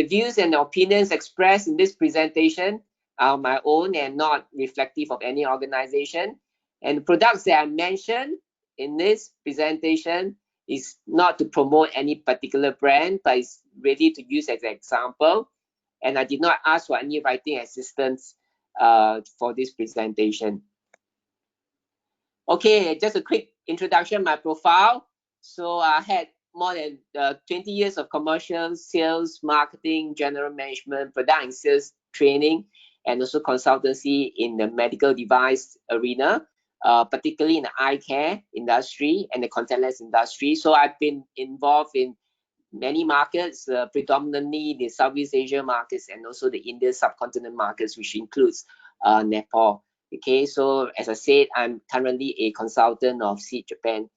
The views and opinions expressed in this presentation are my own and not reflective of any organization. And the products that I mentioned in this presentation is not to promote any particular brand, but it's really to use as an example. And I did not ask for any writing assistance for this presentation. Okay, just a quick introduction, my profile. So I had more than 20 years of commercial sales, marketing, general management, product and sales training, and also consultancy in the medical device arena, particularly in the eye care industry and the contact lens industry. So I've been involved in many markets, predominantly the Southeast Asia markets and also the Indian subcontinent markets, which includes Nepal. Okay, so as I said, I'm currently a consultant of Seed Japan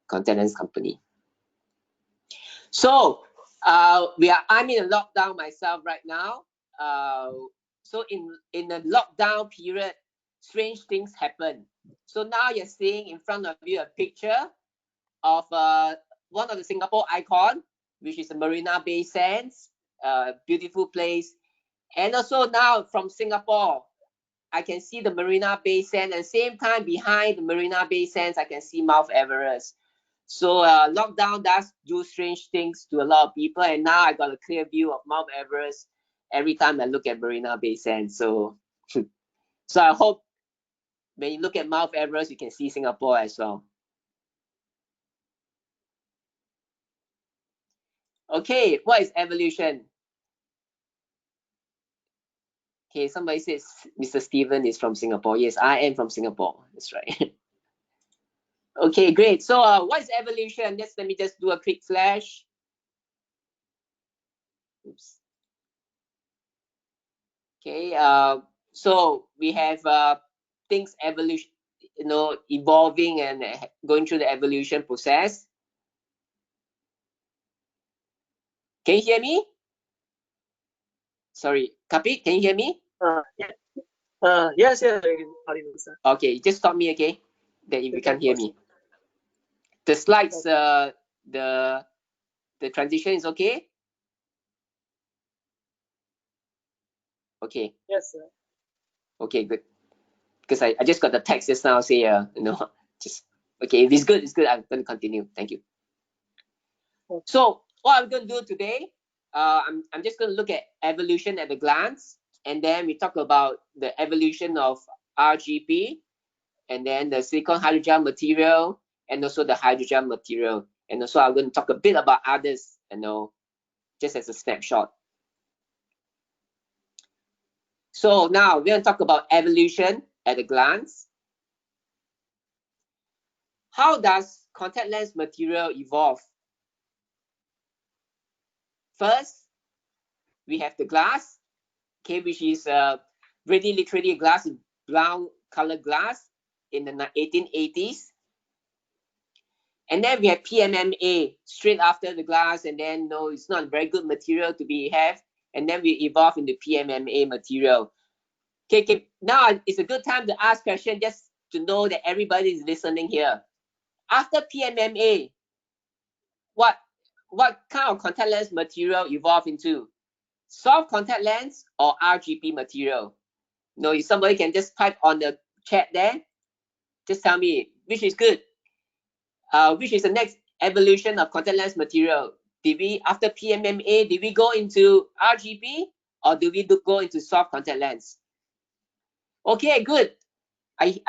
contact lens company. So I'm in a lockdown myself right now. So in the lockdown period, strange things happen. So now you're seeing in front of you a picture of one of the Singapore icon, which is the Marina Bay Sands, beautiful place. And also now from Singapore, I can see the Marina Bay Sands, and at the same time behind the Marina Bay Sands, I can see Mount Everest. So lockdown does do strange things to a lot of people, and now I got a clear view of Mount Everest every time I look at Marina Bay Sands. So, so I hope when you look at Mount Everest, you can see Singapore as well. Okay, what is evolution? Okay, somebody says Mr. Steven is from Singapore. Yes, I am from Singapore. That's right. Okay, great. So what is evolution? Let me just do a quick flash. Oops. Okay, so we have things evolution, evolving and going through the evolution process. Can you hear me? Sorry, Kapit, can you hear me? Yeah. Yes, sir. Okay, just stop me, okay? That if you can't hear me. The slides, the transition is okay? Okay. Yes, sir. Okay, good. Because I just got the text just now say, just, okay, if it's good, it's good. I'm going to continue. Thank you. Okay. So what I'm going to do today, I'm just going to look at evolution at a glance. And then we talk about the evolution of RGP, and then the silicon hydrogel material, and also the hydrogel material. And also I'm going to talk a bit about others, just as a snapshot. So now we're going to talk about evolution at a glance. How does contact lens material evolve? First, we have the glass, okay, which is really literally a glass, brown colored glass in the 1880s. And then we have PMMA straight after the glass, and then it's not a very good material to have. And then we evolve into PMMA material. Okay, now it's a good time to ask question just to know that everybody is listening here. After PMMA, what kind of contact lens material evolve into? Soft contact lens or RGP material? If somebody can just type on the chat there, just tell me which is good. Which is the next evolution of contact lens material? Did we, after PMMA, did we go into RGP or do we go into soft contact lens? Okay, good. I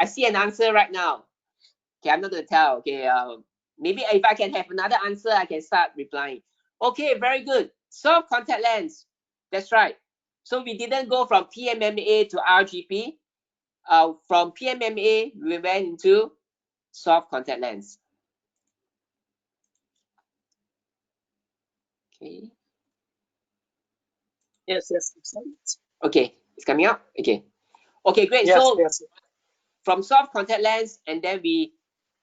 see an answer right now. Okay, I'm not going to tell. Okay, maybe if I can have another answer, I can start replying. Okay, very good. Soft contact lens. That's right. So we didn't go from PMMA to RGP. From PMMA, we went into soft contact lens. Okay. Yes. Okay, it's coming up. Okay, great. Yes, so yes. From soft contact lens, and then we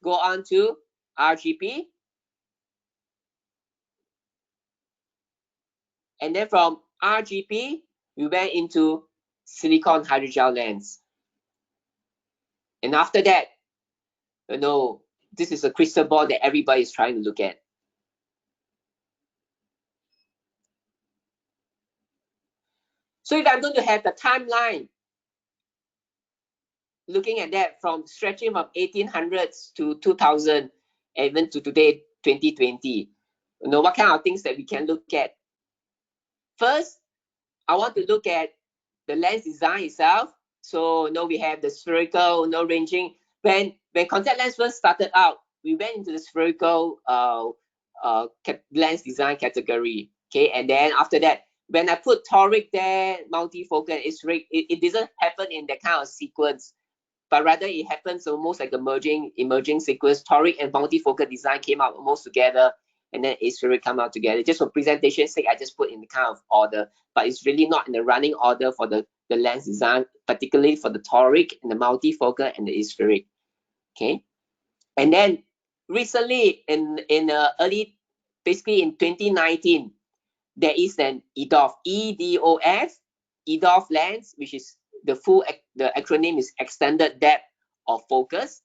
go on to RGP. And then from RGP, we went into silicon hydrogel lens. And after that, this is a crystal ball that everybody is trying to look at. So if I'm going to have the timeline, looking at that from stretching from 1800s to 2000, even to today, 2020, what kind of things that we can look at? First, I want to look at the lens design itself. So we have the spherical, ranging. When contact lens first started out, we went into the spherical lens design category. Okay, and then after that, when I put toric there, multifocal, it doesn't happen in that kind of sequence, but rather it happens almost like emerging sequence. Toric and multifocal design came out almost together, and then aspheric come out together. Just for presentation sake, I just put in the kind of order, but it's really not in the running order for the lens design, particularly for the toric and the multifocal and the aspheric. Okay, and then recently in early, basically in 2019, there is an EDOF, EDOF lens, which is the acronym is extended depth of focus.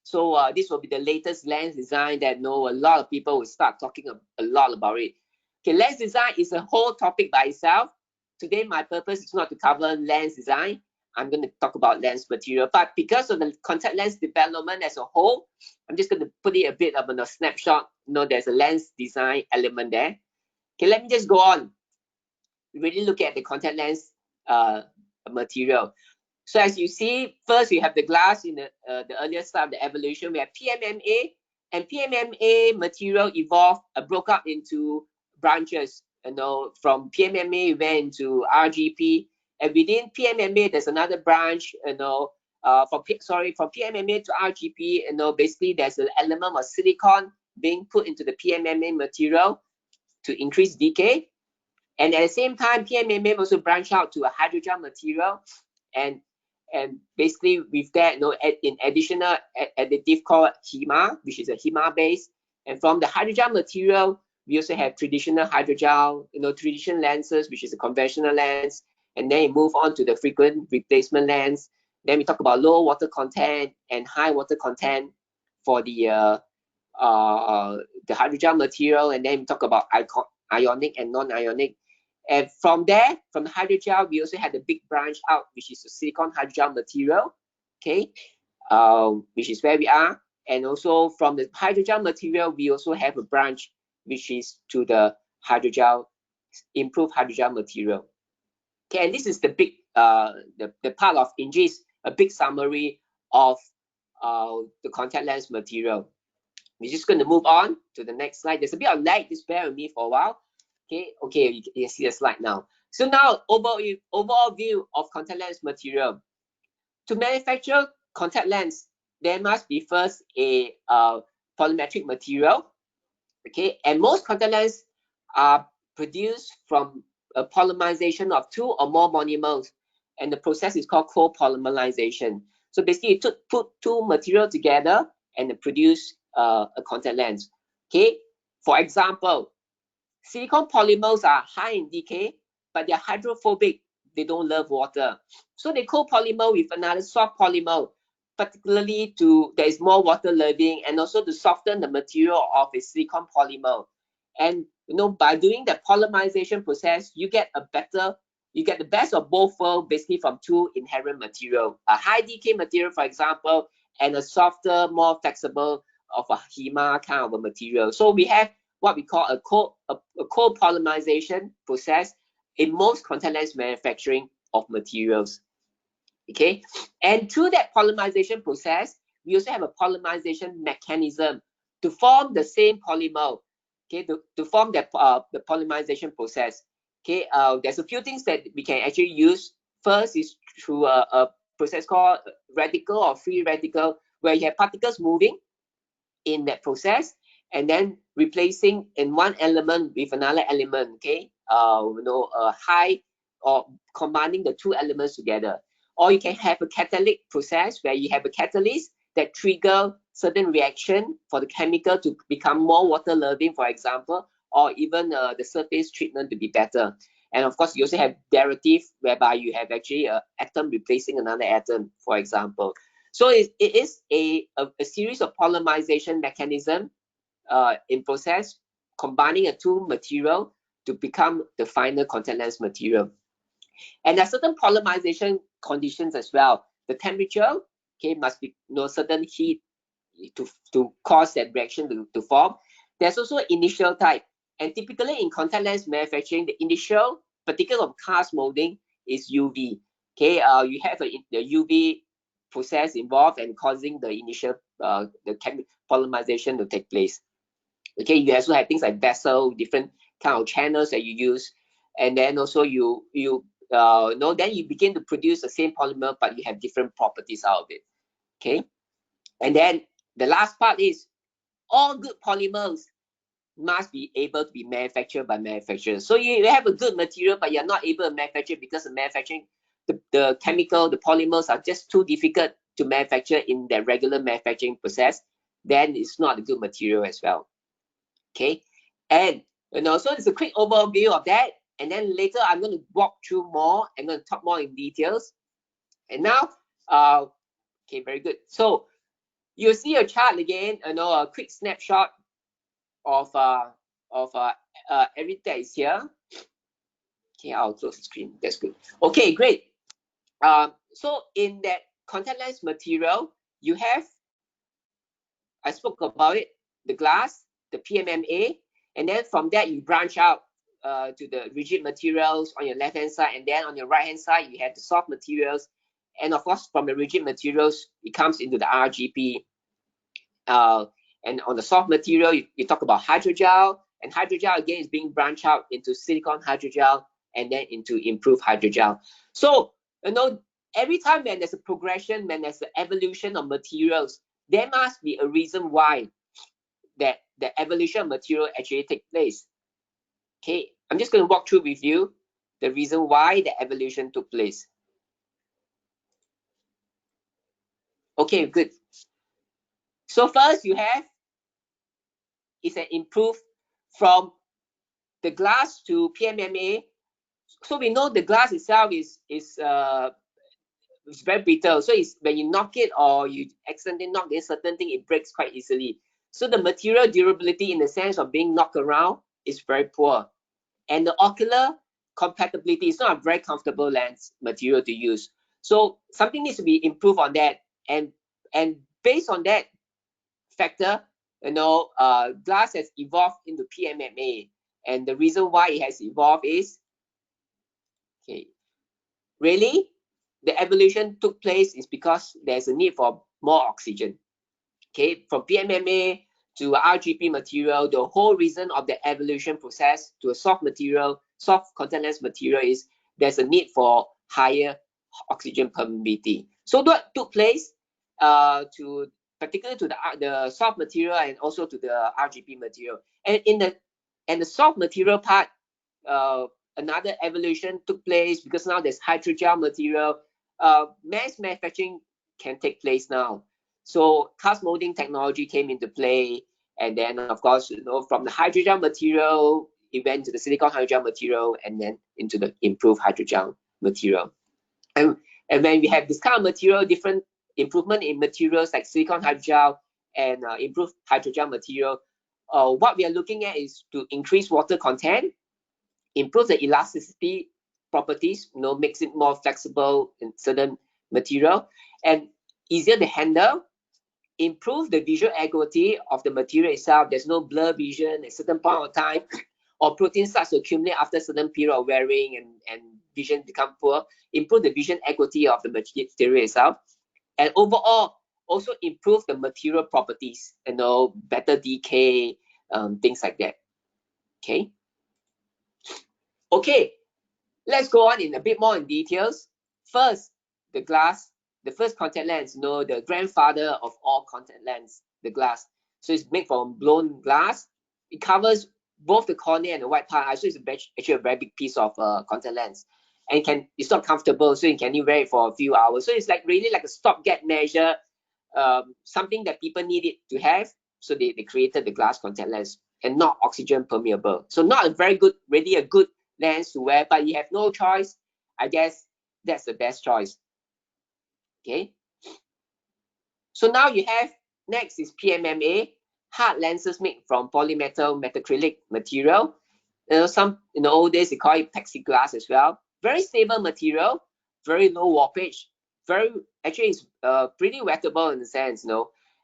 So this will be the latest lens design that a lot of people will start talking a lot about it. Okay, lens design is a whole topic by itself. Today, my purpose is not to cover lens design. I'm going to talk about lens material, but because of the contact lens development as a whole, I'm just going to put it a bit of a snapshot. There's a lens design element there. Okay, let me just go on. Really look at the contact lens material. So as you see, first we have the glass in the earlier start of the evolution. We have PMMA, and PMMA material evolved, broke up into branches. From PMMA we went into RGP, and within PMMA there's another branch. From PMMA to RGP, basically there's an element of silicon being put into the PMMA material to increase decay. And at the same time, PMMA also branched out to a hydrogel material, and basically with that, in additional additive called HEMA, which is a HEMA base. And from the hydrogel material, we also have traditional hydrogel, traditional lenses, which is a conventional lens, and then you move on to the frequent replacement lens. Then we talk about low water content and high water content for the hydrogel material, and then we talk about ionic and non-ionic. And from there, from the hydrogel, we also had the big branch out, which is the silicon hydrogel material, okay, which is where we are. And also from the hydrogel material, we also have a branch, which is to the hydrogel, improved hydrogel material. Okay, and this is the big, the part of Ingis, a big summary of the contact lens material. We're just going to move on to the next slide. There's a bit of lag, just bear with me for a while. Okay, you see the slide now. So now, overall view of contact lens material. To manufacture contact lens, there must be first a polymetric material. Okay, and most contact lenses are produced from a polymerization of two or more monomers, and the process is called copolymerization. So basically, you put two materials together and produce a contact lens. Okay, for example, silicon polymers are high in decay, but they're hydrophobic. They don't love water. So they copolymer with another soft polymer, particularly there is more water loving, and also to soften the material of a silicon polymer. And by doing the polymerization process, you get the best of both worlds, basically from two inherent material. A high decay material, for example, and a softer, more flexible of a HEMA kind of a material. So we have what we call a copolymerization process in most contact lens manufacturing of materials. Okay, and through that polymerization process, we also have a polymerization mechanism to form the same polymer. Okay, to form the polymerization process. Okay, there's a few things that we can actually use. First is through a process called radical or free radical, where you have particles moving in that process, and then replacing in one element with another element. Okay, high or combining the two elements together. Or you can have a catalytic process where you have a catalyst that trigger certain reaction for the chemical to become more water loving, for example, or even the surface treatment to be better. And of course, you also have derivative, whereby you have actually an atom replacing another atom, for example. So it is a series of polymerization mechanism in process, combining a two material to become the final contact lens material. And there are certain polymerization conditions as well. The temperature, okay, must be certain heat to cause that reaction to form. There's also initial type, and typically in contact lens manufacturing, the initial, particularly of cast molding, is UV. Okay, you have the UV process involved and causing the initial the polymerization to take place. Okay, you also have things like vessel, different kind of channels that you use, and then also then you begin to produce the same polymer, but you have different properties out of it. Okay, and then the last part is all good polymers must be able to be manufactured by manufacturers. So you have a good material, but you're not able to manufacture because the manufacturing, the chemical, the polymers are just too difficult to manufacture in the regular manufacturing process, then it's not a good material as well. Okay, and so it's a quick overview of that, and then later I'm going to walk through more. I'm going to talk more in details. And now, okay, very good. So you see a chart again, a quick snapshot of everything that is here. Okay, I'll close the screen. That's good. Okay, great. So in that contact lens material, you have, I spoke about it, the glass, the PMMA, and then from that you branch out to the rigid materials on your left hand side, and then on your right hand side you have the soft materials, and of course from the rigid materials it comes into the RGP. And on the soft material, you talk about hydrogel, and hydrogel again is being branched out into silicone hydrogel and then into improved hydrogel. So every time when there's a progression, when there's an evolution of materials, there must be a reason why that the evolution of material actually takes place. Okay, I'm just going to walk through with you the reason why the evolution took place. Okay, good. So first you have is an improve from the glass to PMMA. So we know the glass itself is very brittle. So it's when you knock it or you accidentally knock this certain thing, it breaks quite easily. So the material durability in the sense of being knocked around is very poor. And the ocular compatibility is not a very comfortable lens material to use. So something needs to be improved on that. And based on that factor, glass has evolved into PMMA. And the reason why it has evolved is, okay, really, the evolution took place is because there's a need for more oxygen. Okay, from PMMA to RGP material, the whole reason of the evolution process to a soft material, soft contact lens material is there's a need for higher oxygen permeability. So that took place particularly to the soft material and also to the RGP material. And in the soft material part, another evolution took place because now there's hydrogel material. Mass manufacturing can take place now. So cast molding technology came into play, and then of course, from the hydrogel material, it went to the silicone hydrogel material, and then into the improved hydrogel material. And when we have this kind of material, different improvement in materials like silicone hydrogel and improved hydrogel material, what we are looking at is to increase water content, improve the elasticity properties, makes it more flexible in certain material, and easier to handle, improve the visual acuity of the material itself. There's no blur vision at a certain point of time, or protein starts to accumulate after a certain period of wearing and vision become poor. Improve the vision acuity of the material itself, and overall also improve the material properties, better decay, things like that. Okay, let's go on in a bit more in details. First, the glass, the first contact lens, the grandfather of all contact lens, the glass. So it's made from blown glass. It covers both the cornea and the white part. So it's actually a very big piece of contact lens, and it's not comfortable, so you can only wear it for a few hours. So it's really like a stopgap measure, something that people needed to have. So they created the glass contact lens, and not oxygen permeable. So not really a good lens to wear, but you have no choice. I guess that's the best choice. Okay. So now you have, next is PMMA, hard lenses made from polymetal metacrylic material. Some in the old days they call it plexiglass as well. very stable material, very low warpage, actually it's pretty wettable in the sense,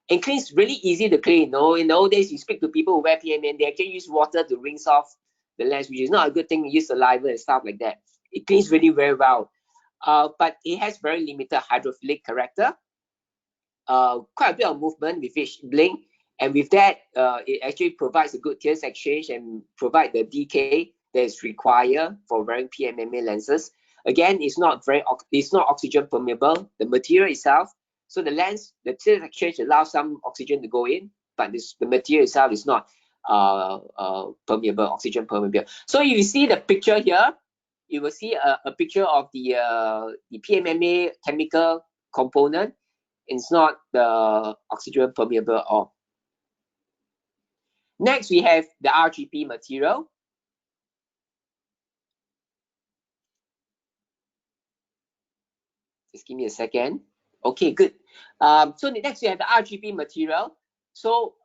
and cleans really easy to clean. In old days you speak to people who wear PMA, they actually use water to rinse off the lens, which is not a good thing. You use saliva and stuff like that. It cleans really very well, but it has very limited hydrophilic character. Quite a bit of movement with each blink, and with that, it actually provides a good tears exchange and provide the decay that is required for wearing PMMA lenses. Again, it's not oxygen permeable, the material itself. So the lens, the tears exchange allows some oxygen to go in, but the material itself is not permeable, oxygen permeable. So if you see the picture here, you will see a picture of the PMMA chemical component. It's not the oxygen permeable at all. Next, we have the RGP material. Just give me a second. Okay, good. So next we have the RGP material. So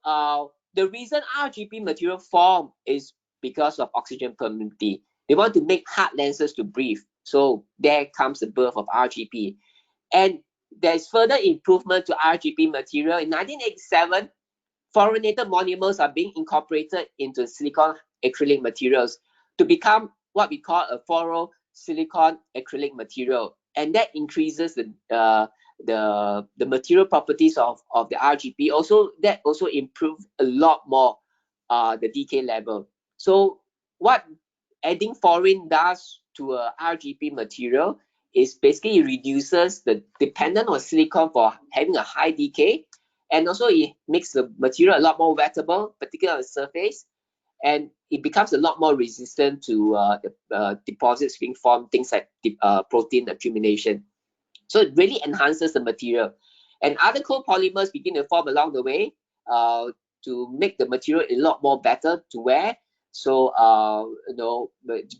the reason RGP material form is because of oxygen permeability. They want to make hard lenses to breathe. So there comes the birth of RGP. And there's further improvement to RGP material. In 1987, fluorinated monomers are being incorporated into silicon acrylic materials to become what we call a fluorosilicon acrylic material, and that increases the material properties of the RGP. That also improves a lot more the decay level. So what adding fluorine does to a RGP material is basically it reduces the dependence on silicon for having a high decay, and also it makes the material a lot more wettable, particularly on the surface, and it becomes a lot more resistant to deposits being formed, things like protein accumulation. So it really enhances the material, and other copolymers begin to form along the way to make the material a lot more better to wear. So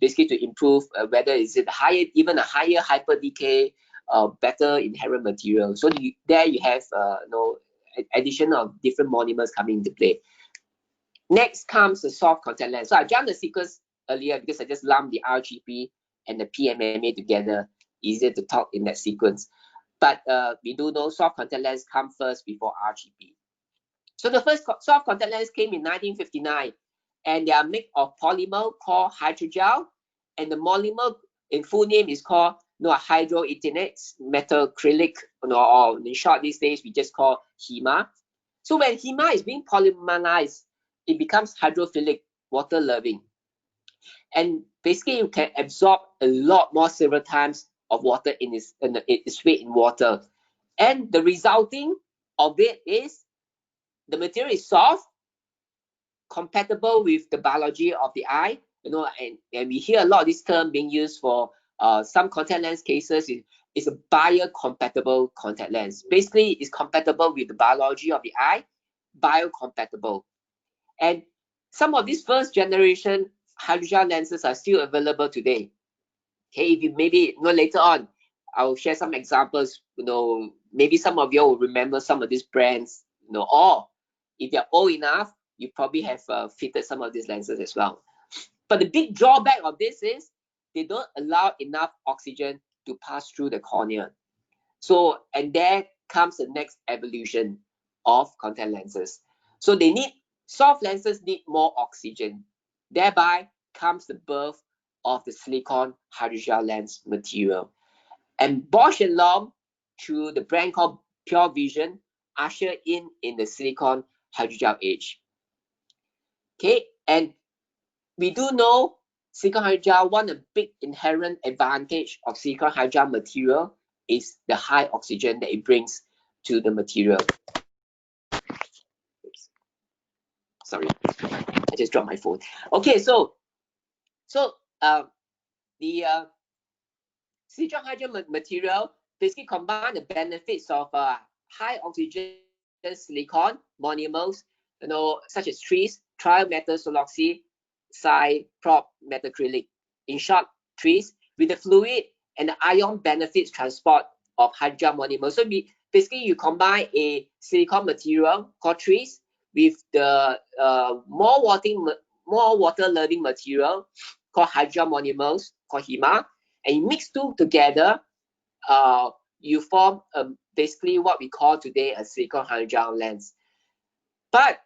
basically to improve whether is it even a higher hyper decay, better inherent material. So there you have addition of different monomers coming into play. Next comes the soft contact lens. So I jumped the sequence earlier because I just lumped the RGP and the PMMA together. Easier to talk in that sequence. But we do know soft contact lens come first before RGP. So the first soft contact lens came in 1959, and they are made of polymer called hydrogel, and the monomer in full name is called hydroethylate methacrylic, or in short these days we just call HEMA. So when HEMA is being polymerized, it becomes hydrophilic, water loving, and basically you can absorb a lot more several times of water in its weight in water, and the resulting of it is the material is soft, compatible with the biology of the eye, and we hear a lot of this term being used for some contact lens cases. It's a biocompatible contact lens. Basically, it's compatible with the biology of the eye, biocompatible. And some of these first generation hydrogel lenses are still available today. Okay, if you maybe later on, I'll share some examples. Maybe some of you will remember some of these brands. Or if you're old enough, you probably have fitted some of these lenses as well. But the big drawback of this is they don't allow enough oxygen to pass through the cornea. So, and there comes the next evolution of contact lenses. So soft lenses need more oxygen. Thereby comes the birth of the silicone hydrogel lens material. And Bosch and Lomb, through the brand called Pure Vision, usher in the silicone hydrogel age. Okay, and we do know silicone hydrogel, one of the big inherent advantage of silicone hydrogel material is the high oxygen that it brings to the material. Oops. Sorry, I just dropped my phone. Okay, so the silicone hydrogel material basically combine the benefits of high oxygen silicone monomers, such as trimethyl-siloxy, prop methacrylic. In short, trees with the fluid and the ion benefits transport of hydrogel monomers. So basically, you combine a silicone material called trees with the more water-loving material called hydrogel monomers called HEMA, and you mix two together, you form basically what we call today a silicone hydrogel lens. But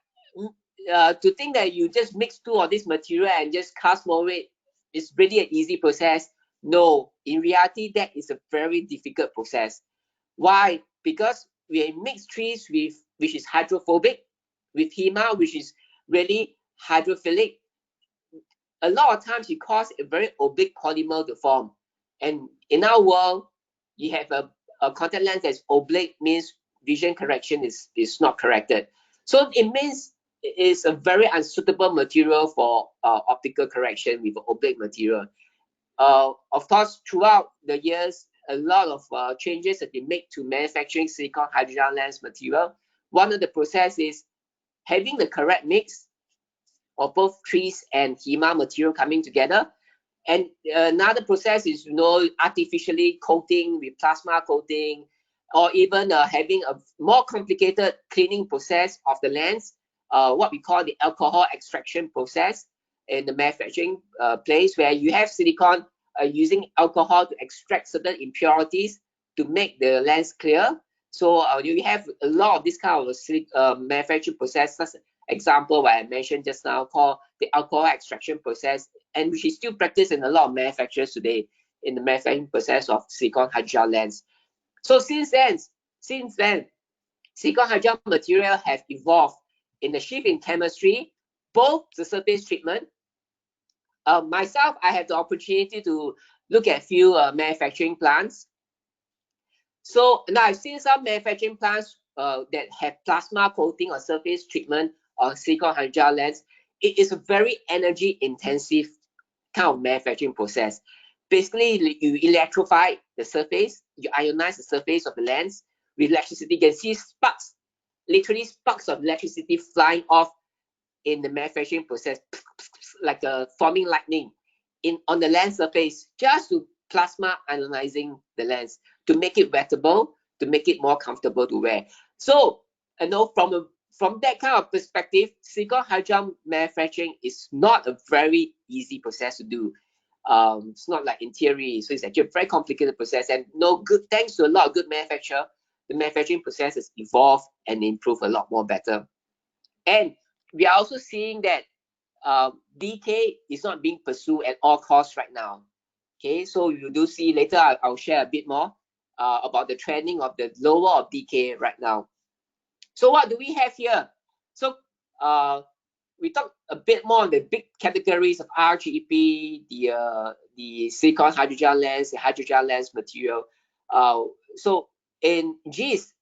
to think that you just mix two of this material and just cast mold it is really an easy process. No, in reality, that is a very difficult process. Why? Because we mix trees with which is hydrophobic, with hema, which is really hydrophilic. A lot of times it causes a very oblique polymer to form. And in our world, you have a contact lens that's oblique, means vision correction is not corrected. So it means it is a very unsuitable material for optical correction with oblique material. Of course, throughout the years, a lot of changes have been made to manufacturing silicone hydrogel lens material. One of the processes is having the correct mix of both trees and hema material coming together. And another process is, artificially coating with plasma coating, or even having a more complicated cleaning process of the lens, what we call the alcohol extraction process in the manufacturing place, where you have silicone using alcohol to extract certain impurities to make the lens clear. So you have a lot of this kind of manufacturing process. Such example what I mentioned just now called the alcohol extraction process, and which is still practiced in a lot of manufacturers today in the manufacturing process of silicone hydrogel lens. So since then, silicone hydrogel material have evolved in the shift in chemistry, both the surface treatment. Myself, I had the opportunity to look at few manufacturing plants. So now I've seen some manufacturing plants that have plasma coating or surface treatment on silicone hydrogel lens. It is a very energy intensive kind of manufacturing process. Basically, you electrify the surface, you ionize the surface of the lens with electricity. You can see sparks, literally sparks of electricity flying off in the manufacturing process, like forming lightning on the lens surface, just to plasma ionizing the lens to make it wettable, to make it more comfortable to wear. So, from that kind of perspective, silicone hydrogel manufacturing is not a very easy process to do. It's not like in theory, so it's actually a very complicated process. And thanks to a lot of good manufacturer, the manufacturing process has evolved and improved a lot more better. And we are also seeing that decay is not being pursued at all costs right now. Okay, so you do see later, I'll share a bit more about the trending of the lower of decay right now. So what do we have here? So we talk a bit more on the big categories of RGP, the silicone hydrogel lens, the hydrogel lens material. So in GIS,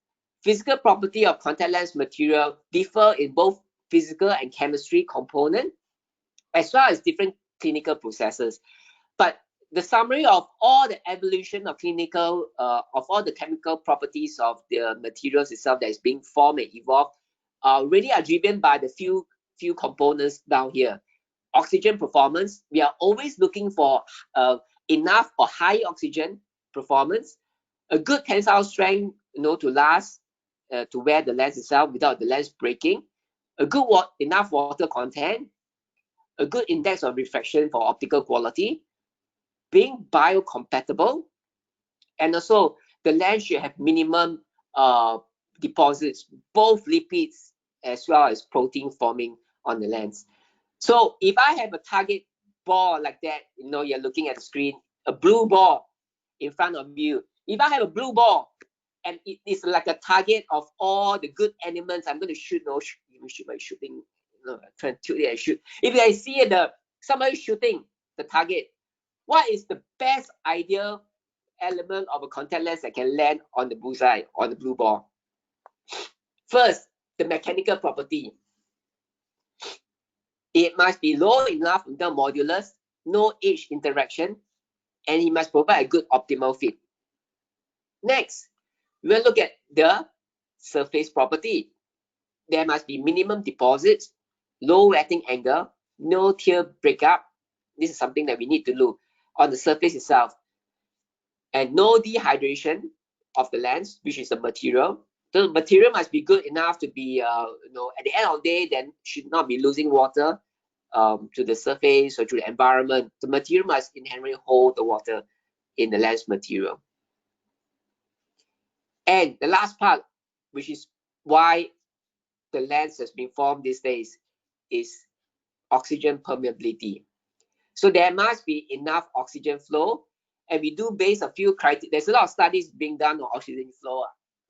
physical property of contact lens material differ in both physical and chemistry component, as well as different clinical processes. But the summary of all the evolution of clinical, of all the chemical properties of the materials itself that is being formed and evolved, really are driven by the few components down here. Oxygen performance, we are always looking for enough or high oxygen performance, a good tensile strength, to last, to wear the lens itself without the lens breaking, a good enough water content, a good index of refraction for optical quality, being biocompatible, and also the lens should have minimum deposits, both lipids as well as protein forming on the lens. So if I have a target ball like that, you're looking at the screen, a blue ball in front of you. If I have a blue ball and it is like a target of all the good elements, I'm going to shoot. Shoot by shooting. Trying to shoot. If I see somebody shooting the target, what is the best ideal element of a contact lens that can land on the bullseye, on the blue ball? First, the mechanical property. It must be low enough in terms of modulus, no edge interaction, and it must provide a good optimal fit. Next, we'll look at the surface property. There must be minimum deposits, low wetting angle, no tear breakup. This is something that we need to look on the surface itself. And no dehydration of the lens, which is the material. The material must be good enough to be, at the end of the day, then should not be losing water to the surface or to the environment. The material must inherently hold the water. in the lens material. And the last part, which is why the lens has been formed these days, is oxygen permeability. So there must be enough oxygen flow, and we do base a few criteria. There's a lot of studies being done on oxygen flow.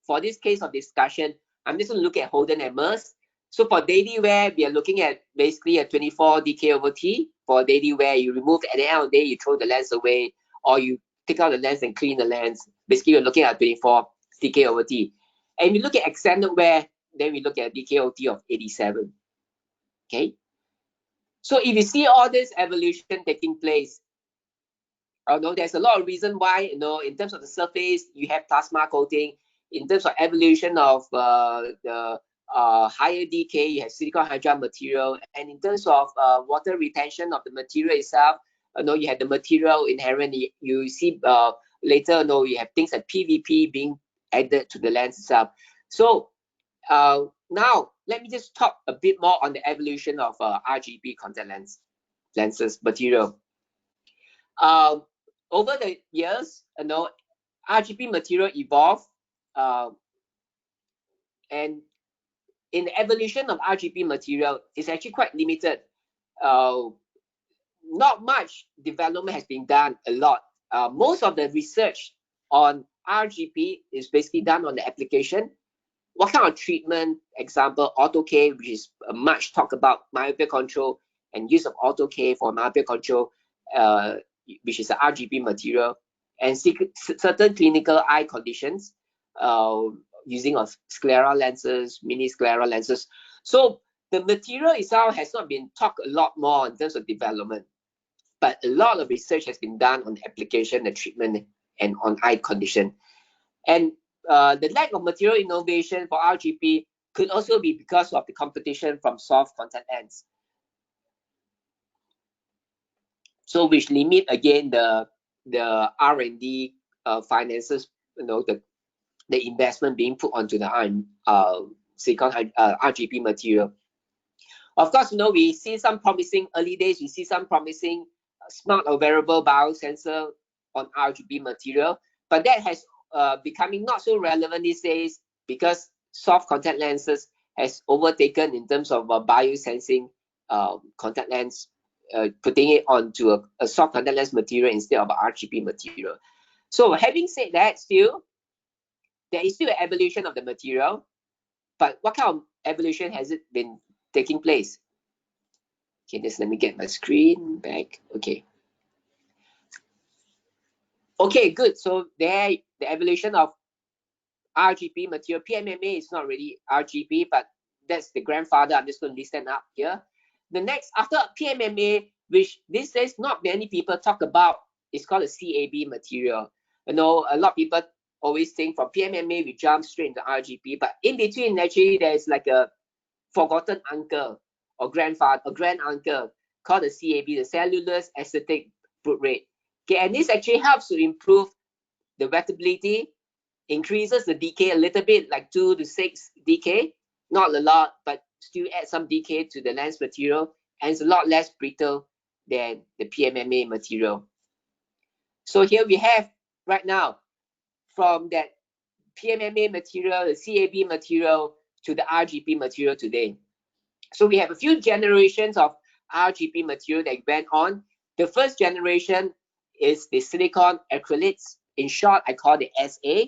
For this case of discussion, I'm just going to look at Holden and Merce. So for daily wear, we are looking at basically a 24 dK/T. For daily wear, you remove at the end of the day, you throw the lens away, or you take out the lens and clean the lens. Basically, you're looking at 24 dK/T. And we look at extended wear, then we look at dK/T of 87. Okay. So if you see all this evolution taking place, there's a lot of reason why, in terms of the surface, you have plasma coating. In terms of evolution of the higher decay, you have silicon hydride material. And in terms of water retention of the material itself, you have the material inherently. You see later, you have things like PVP being added to the lens itself. So now, let me just talk a bit more on the evolution of RGB contact lenses material. Over the years, RGB material evolved, and in the evolution of RGB material, it's actually quite limited. Not much development has been done a lot. Most of the research on RGB is basically done on the application. What kind of treatment? Example, auto-K, which is much talk about myopia control and use of auto-K for myopia control, which is an RGB material, and certain clinical eye conditions using of scleral lenses, mini scleral lenses. So the material itself has not been talked a lot more in terms of development, but a lot of research has been done on the application, the treatment, and on eye condition. And the lack of material innovation for RGB could also be because of the competition from soft contact lens. So which limit again the R&D finances, the investment being put onto the silicon RGB material. Of course, we see some promising early days. We see some promising smart or wearable biosensor on RGB material, but that has becoming not so relevant these days because soft contact lenses has overtaken in terms of biosensing contact lens, putting it onto a soft contact lens material instead of RGB material. So having said that, still there is still an evolution of the material, but what kind of evolution has it been taking place? Okay, just let me get my screen back. Okay, good. So there, the evolution of RGB material. PMMA is not really RGB, but that's the grandfather. I'm just going to list them up here. The next, after PMMA, which these days not many people talk about, is called a CAB material. A lot of people always think from PMMA we jump straight into RGB, but in between actually there's like a forgotten uncle or grandfather or grand uncle called the CAB, the cellulose acetic brute rate. Okay, and this actually helps to improve the wettability, increases the decay a little bit, like 2 to 6 decay, not a lot, but still add some decay to the lens material, and it's a lot less brittle than the PMMA material. So here we have right now from that PMMA material, the CAB material to the RGB material today. So we have a few generations of RGB material that went on. The first generation is the silicon acrylates. In short, I call it SA.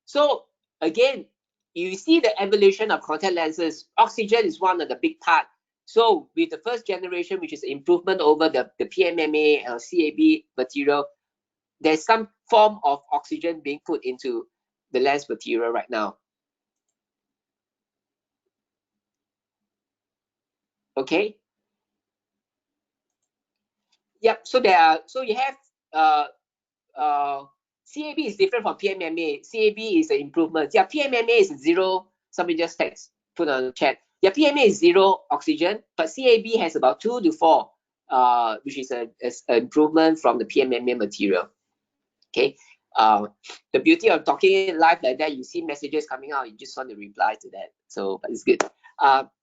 So again, you see the evolution of contact lenses. Oxygen is one of the big part. So with the first generation, which is improvement over the PMMA CAB material, there's some form of oxygen being put into the lens material right now. Okay. Yep. So you have CAB is different from PMMA. CAB is an improvement. Yeah, PMMA is zero. Somebody just text, put on the chat. Yeah, PMMA is zero oxygen, but CAB has about 2 to 4, which is an improvement from the PMMA material. Okay. The beauty of talking live like that, you see messages coming out, you just want to reply to that. So, but it's good.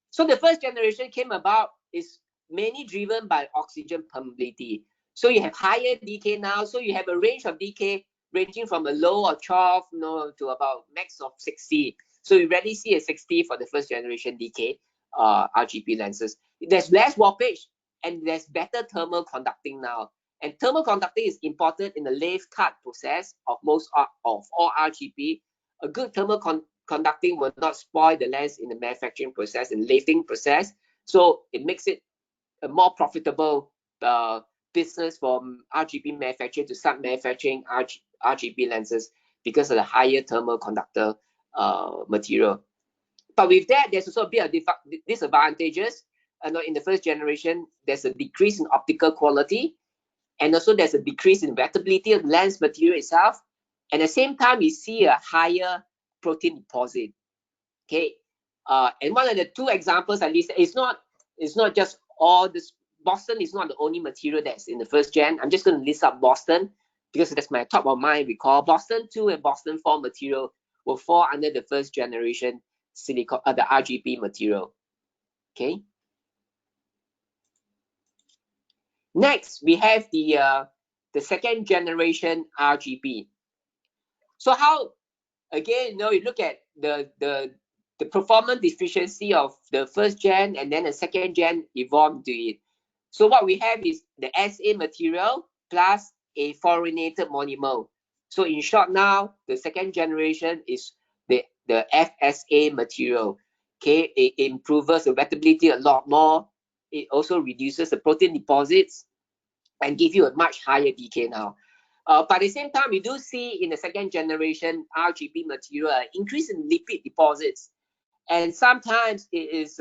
So the first generation came about is mainly driven by oxygen permeability. So you have higher decay now. So you have a range of decay ranging from a low of 12, to about max of 60. So you rarely see a 60 for the first generation decay RGB lenses. There's less warpage and there's better thermal conducting now. And thermal conducting is important in the lathe cut process of all RGB. A good thermal conducting will not spoil the lens in the manufacturing process and lathing process. So it makes it a more profitable business from RGB manufacturer to start manufacturing RGB lenses because of the higher thermal conductor material. But with that, there's also a bit of disadvantages. In the first generation, there's a decrease in optical quality, and also there's a decrease in wettability of the lens material itself. At the same time, we see a higher protein deposit. Okay, and one of the two examples at least, it's not just all this. Boston is not the only material that's in the first gen. I'm just going to list up Boston because that's my top of mind recall. Boston 2 and Boston 4 material will fall under the first generation silicon, the RGB material. Okay. Next, we have the second generation RGB. So how, again, you look at the performance deficiency of the first gen and then the second gen evolved to it. So what we have is the SA material plus a fluorinated monomer. So in short now, the second generation is the FSA material. Okay, it improves the wettability a lot more. It also reduces the protein deposits and give you a much higher decay now. But at the same time, we do see in the second generation RGB material an increase in lipid deposits. And sometimes it is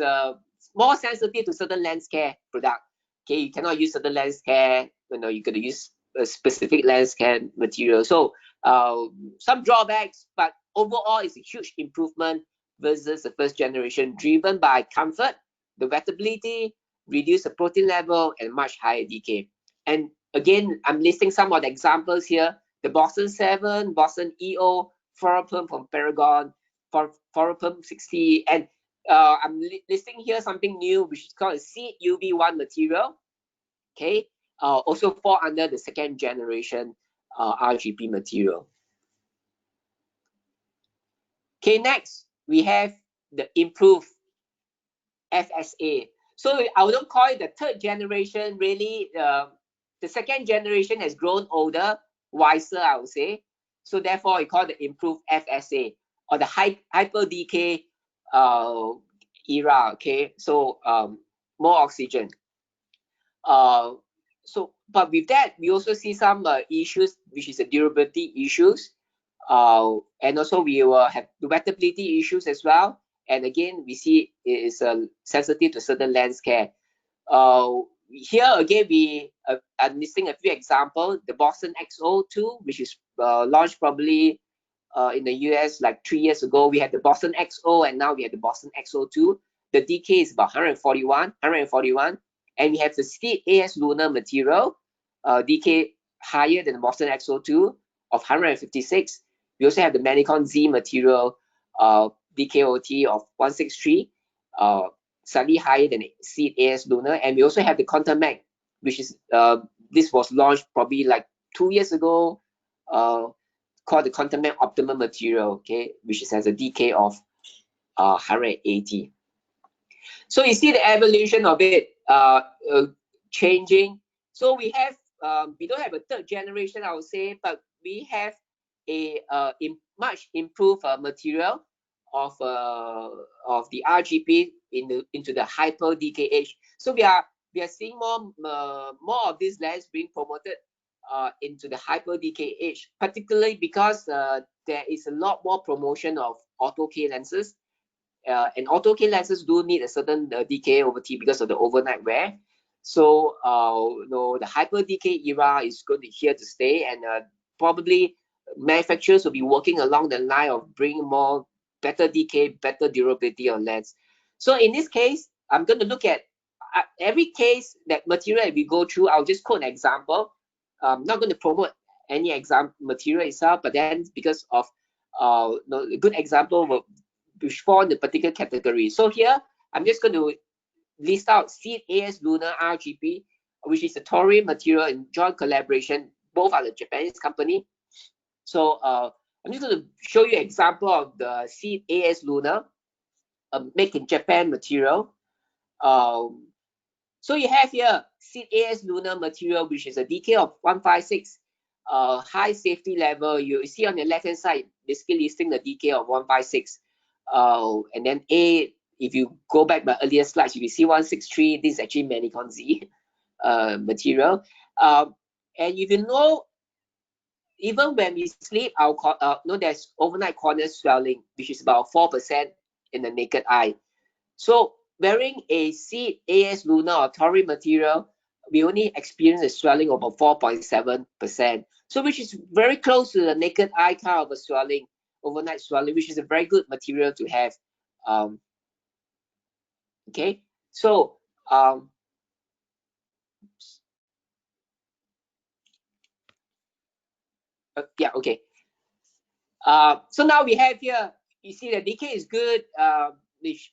more sensitive to certain lens care product. Okay, you cannot use certain lens care, you're going to use a specific lens care material. So some drawbacks, but overall it's a huge improvement versus the first generation, driven by comfort, the wettability, reduce the protein level, and much higher decay. And again, I'm listing some of the examples here: the Boston 7, Boston EO, Fluoroperm from Paragon, Fluoroperm 60, and I'm listing here something new which is called a Seed UV1 material. Okay, also fall under the second generation RGB material. Okay, next we have the improved FSA. So I wouldn't call it the third generation. Really, the second generation has grown older, wiser, I would say. So therefore, we call the improved FSA or the hyper decay era. Okay, so more oxygen. But with that, we also see some issues, which is the durability issues, and also we will have the wettability issues as well. And again, we see it is sensitive to certain lens care. Here again, I'm listing a few examples. The Boston XO2, which is launched probably in the US like 3 years ago. We had the Boston XO, and now we have the Boston XO2. The decay is about 141, and we have the Seed AS lunar material, decay higher than the Boston XO2 of 156. We also have the Manicon Z material, DKOT of 163, slightly higher than Seed AS lunar. And we also have the Contact, which is this was launched probably like 2 years ago, called the Contact Optimal material, okay, which has a decay of 180. So you see the evolution of it changing. So we have we don't have a third generation, I would say, but we have a much improved material of the RGB into the hyper decay age. So we are seeing more of these lenses being promoted into the hyper decay age, particularly because there is a lot more promotion of auto K lenses. And auto K lenses do need a certain decay over T because of the overnight wear. So the hyper decay era is going to here to stay, and probably manufacturers will be working along the line of bringing more better decay, better durability on lens. So in this case, I'm going to look at every case that material that we go through. I'll just quote an example. I'm not going to promote any example material itself, but then because of a good example which fall in the particular category. So here I'm just going to list out Seed AS lunar RGB. which is a Toray material in joint collaboration. Both are the Japanese company. So I'm just going to show you an example of the Seed AS Lunar, made in Japan material. So you have here Seed AS Lunar material, which is a DK of 156, high safety level. You see on the left hand side, basically listing the DK of 156. And then A, if you go back my earlier slides, you will see 163. This is actually Manicon Z material. And if you know, even when we sleep, there's overnight cornea swelling, which is about 4% in the naked eye. So wearing a Seed AS Lunar or Toray material, we only experience a swelling of about 4.7%. So which is very close to the naked eye kind of a swelling, overnight swelling, which is a very good material to have. Okay, so yeah, okay. So now we have here, you see the decay is good, which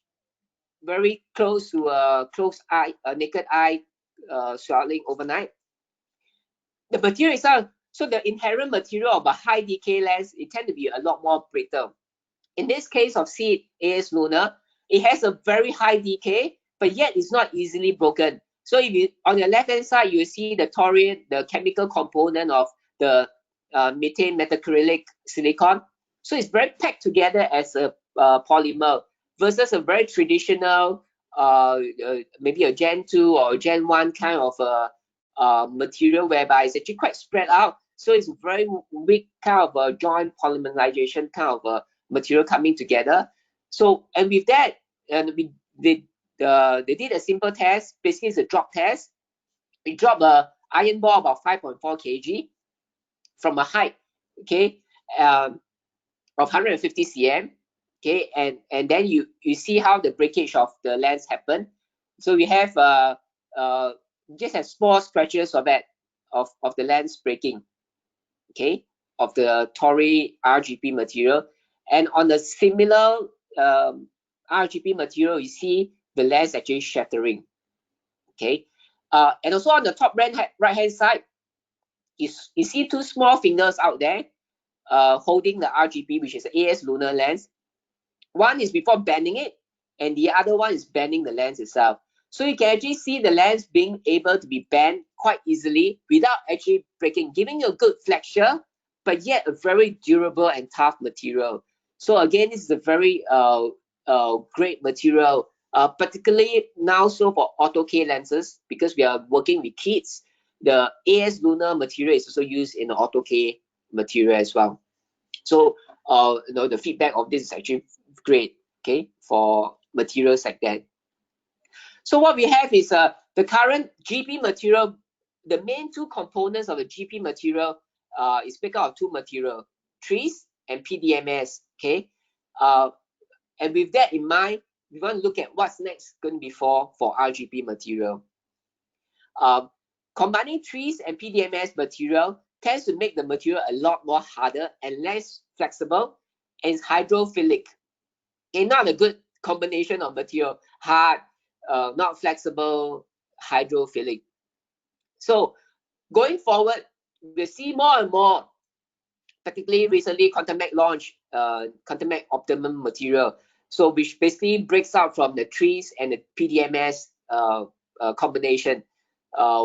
very close to a closed eye, a naked eye swelling overnight. The material itself, so the inherent material of a high decay lens, it tend to be a lot more brittle. In this case of Seed AS Lunar, it has a very high decay, but yet it's not easily broken. So if you, on the left hand side, you see the Toray, the chemical component of the methane methacrylic silicon. So it's very packed together as a polymer versus a very traditional, maybe a Gen 2 or Gen 1 kind of material whereby it's actually quite spread out. So it's very weak kind of a joint polymerization kind of a material coming together. So, and with that, and they did a simple test. Basically, it's a drop test. We drop a iron ball about 5.4 kg from a height, okay, of 150 cm, okay, and then you see how the breakage of the lens happen. So we have just have small scratches of that of the lens breaking, okay, of the Toray RGP material. And on the similar RGP material, you see the lens actually shattering, okay. And also on the top right hand side, you see two small fingers out there holding the RGP, which is the AS Lunar lens. One is before bending it, and the other one is bending the lens itself. So you can actually see the lens being able to be bent quite easily without actually breaking, giving you a good flexure, but yet a very durable and tough material. So again, this is a very great material, particularly now so for auto K lenses, because we are working with kids. The AS Lunar material is also used in the auto K material as well. So the feedback of this is actually great, okay, for materials like that. So what we have is the current GP material. The main two components of the GP material is made up of two material, trees and PDMS, okay. And with that in mind, we want to look at what's next going to be for RGP material. Combining trees and PDMS material tends to make the material a lot more harder and less flexible, and it's hydrophilic. Okay, not a good combination of material, hard, not flexible, hydrophilic. So going forward, we'll see more and more, particularly recently Contact launched Contact Optimum material, so which basically breaks out from the trees and the PDMS combination.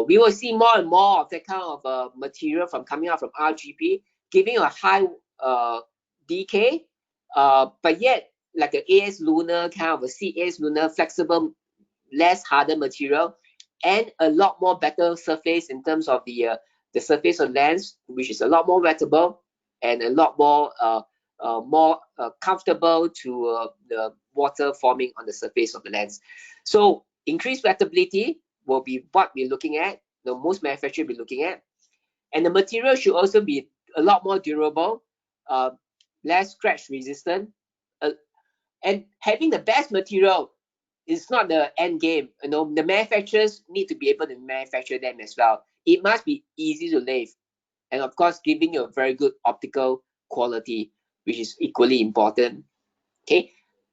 We will see more and more of that kind of material coming out from RGP, giving a high decay, but yet like an AS Lunar kind of a CAS Lunar flexible, less harder material, and a lot more better surface in terms of the surface of lens, which is a lot more wettable and a lot more comfortable to the water forming on the surface of the lens. So increased wettability will be what we're looking at, most manufacturers will be looking at. And the material should also be a lot more durable, less scratch resistant. And having the best material is not the end game. The manufacturers need to be able to manufacture them as well. It must be easy to lathe. And of course, giving you a very good optical quality, which is equally important.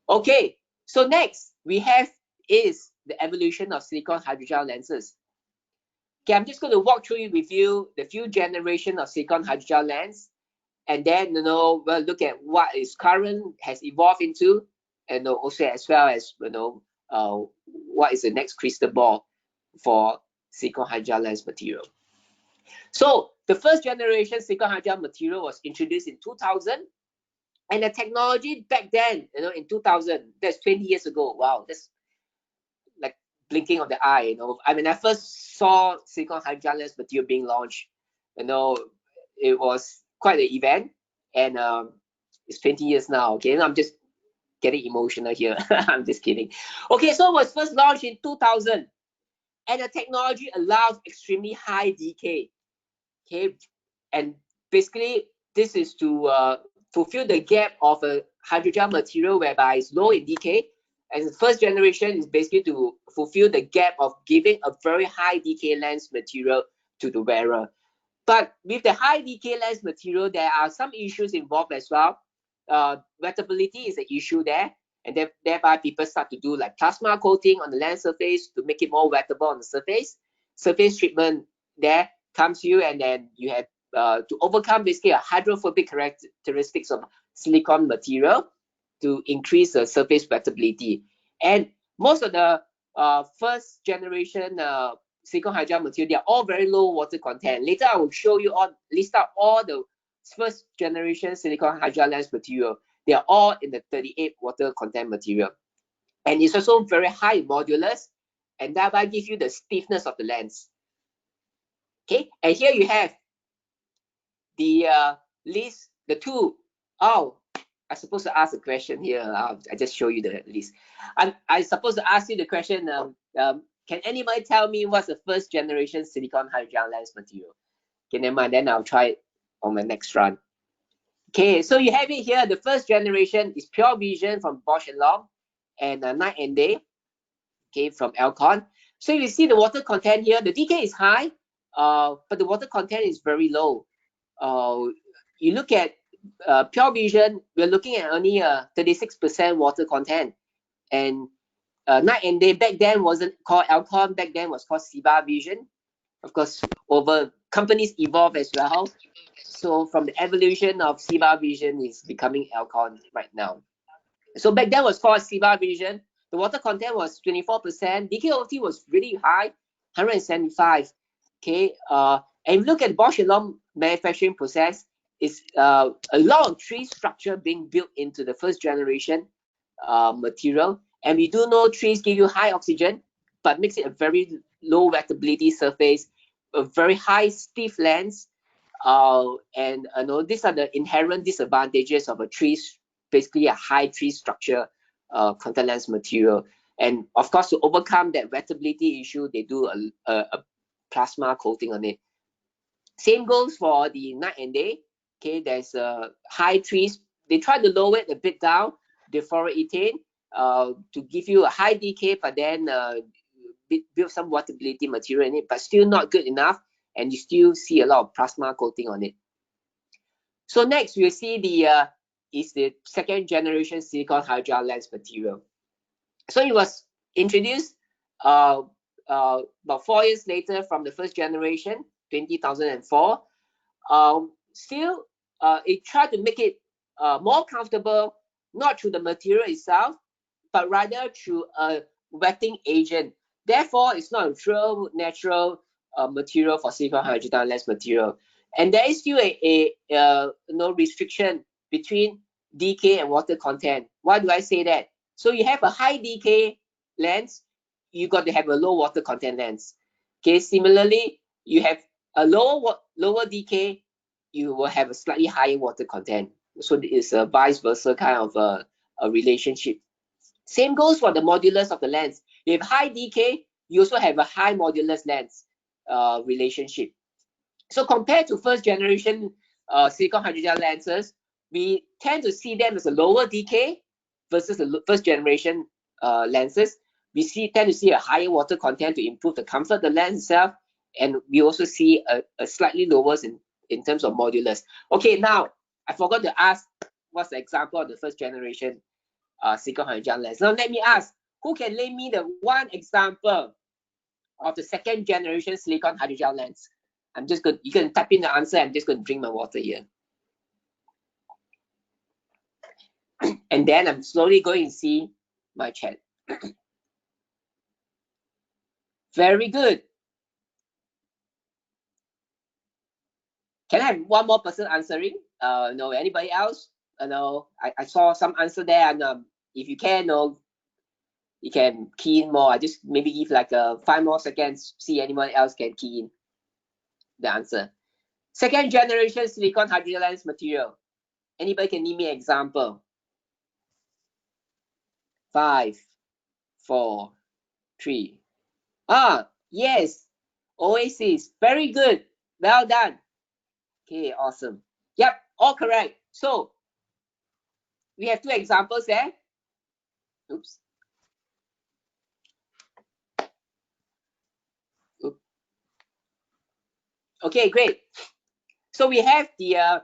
Okay, so next we have is the evolution of silicone hydrogel lenses. Okay, I'm just going to walk through with you the few generation of silicone hydrogel lens, and then we'll look at what is current has evolved into, and also as well as what is the next crystal ball for silicone hydrogel lens material. So the first generation silicone hydrogel material was introduced in 2000, and the technology back then, in 2000, that's 20 years ago. Wow, that's like blinking of the eye. I mean, I first saw silicone hydrogel lens material being launched. It was quite an event, and it's 20 years now. Okay, I'm just getting emotional here. I'm just kidding. Okay, so it was first launched in 2000, and the technology allows extremely high decay. Okay, and basically this is to fulfill the gap of a hydrogel material whereby it's low in decay, and the first generation is basically to fulfill the gap of giving a very high decay lens material to the wearer. But with the high decay lens material, there are some issues involved as well. Wettability is an issue there, and thereby people start to do like plasma coating on the lens surface to make it more wettable on the surface. Surface treatment there comes you, and then you have to overcome basically a hydrophobic characteristics of silicone material to increase the surface wettability. And most of the first generation silicone hydrogel material, they are all very low water content. Later I will show you list out all the first generation silicone hydrogel lens material. They are all in the 38 water content material, and it's also very high modulus, and thereby give you the stiffness of the lens. Okay, and here you have the list, the two. Oh, I'm supposed to ask a question here. I just show you the list. I'm supposed to ask you the question. Can anybody tell me what's the first generation silicone hydrogel lens material? Okay, never mind. Then I'll try it on my next run. Okay, so you have it here. The first generation is Pure Vision from Bosch and Lomb, and Night and Day, okay, from Alcon. So you see the water content here. The decay is high, but the water content is very low. You look at Pure Vision, we're looking at only 36% water content, and Night and Day back then wasn't called Alcon. Back then was called Ciba Vision. Of course, over companies evolve as well. So from the evolution of Ciba Vision is becoming Alcon right now. So back then was called Ciba Vision. The water content was 24%. DKOT was really high, 175. Okay, and look at Bosch and Lomb manufacturing process. It's a lot of tree structure being built into the first generation material. And we do know trees give you high oxygen, but makes it a very low wettability surface, a very high stiff lens. And these are the inherent disadvantages of a tree, basically a high tree structure contact lens material. And of course, to overcome that wettability issue, they do a plasma coating on it. Same goes for the Night and Day. Okay, there's high trees. They try to lower it a bit down, the fluoroethane, to give you a high decay, but then build some wettability material in it, but still not good enough, and you still see a lot of plasma coating on it. So next we'll see the second generation silicone hydrogel lens material. So it was introduced about 4 years later from the first generation, 2004. Still, it tried to make it more comfortable, not through the material itself, but rather through a wetting agent. Therefore, it's not a true natural material for silicone hydrogel lens material. And there is still a restriction between decay and water content. Why do I say that? So you have a high decay lens, you got to have a low water content lens. Okay, similarly, you have a lower decay, you will have a slightly higher water content. So it's a vice versa kind of a relationship. Same goes for the modulus of the lens. You have high decay, you also have a high modulus lens relationship. So compared to first generation silicone hydrogel lenses, we tend to see them as a lower decay versus the first generation lenses. We tend to see a higher water content to improve the comfort of the lens itself, and we also see a slightly lower in terms of modulus. Okay, now I forgot to ask what's the example of the first generation silicone hydrogel lens. Now let me ask, who can name me the one example of the second generation silicone hydrogel lens? I'm just going, you can type in the answer. I'm just going to drink my water here. And then I'm slowly going to see my chat. Very good. Can I have one more person answering? No, anybody else? No, I saw some answer there, and if you can, no, you can key in more. I just maybe give like 5 more seconds, see anyone else can key in the answer. Second generation silicone hydrogel lens material. Anybody can give me an example? 5, 4, 3. Ah, yes, Oasis. Very good. Well done. Okay, awesome. Yep, all correct. So we have 2 examples there. Oops. Oops. Okay, great. So we have the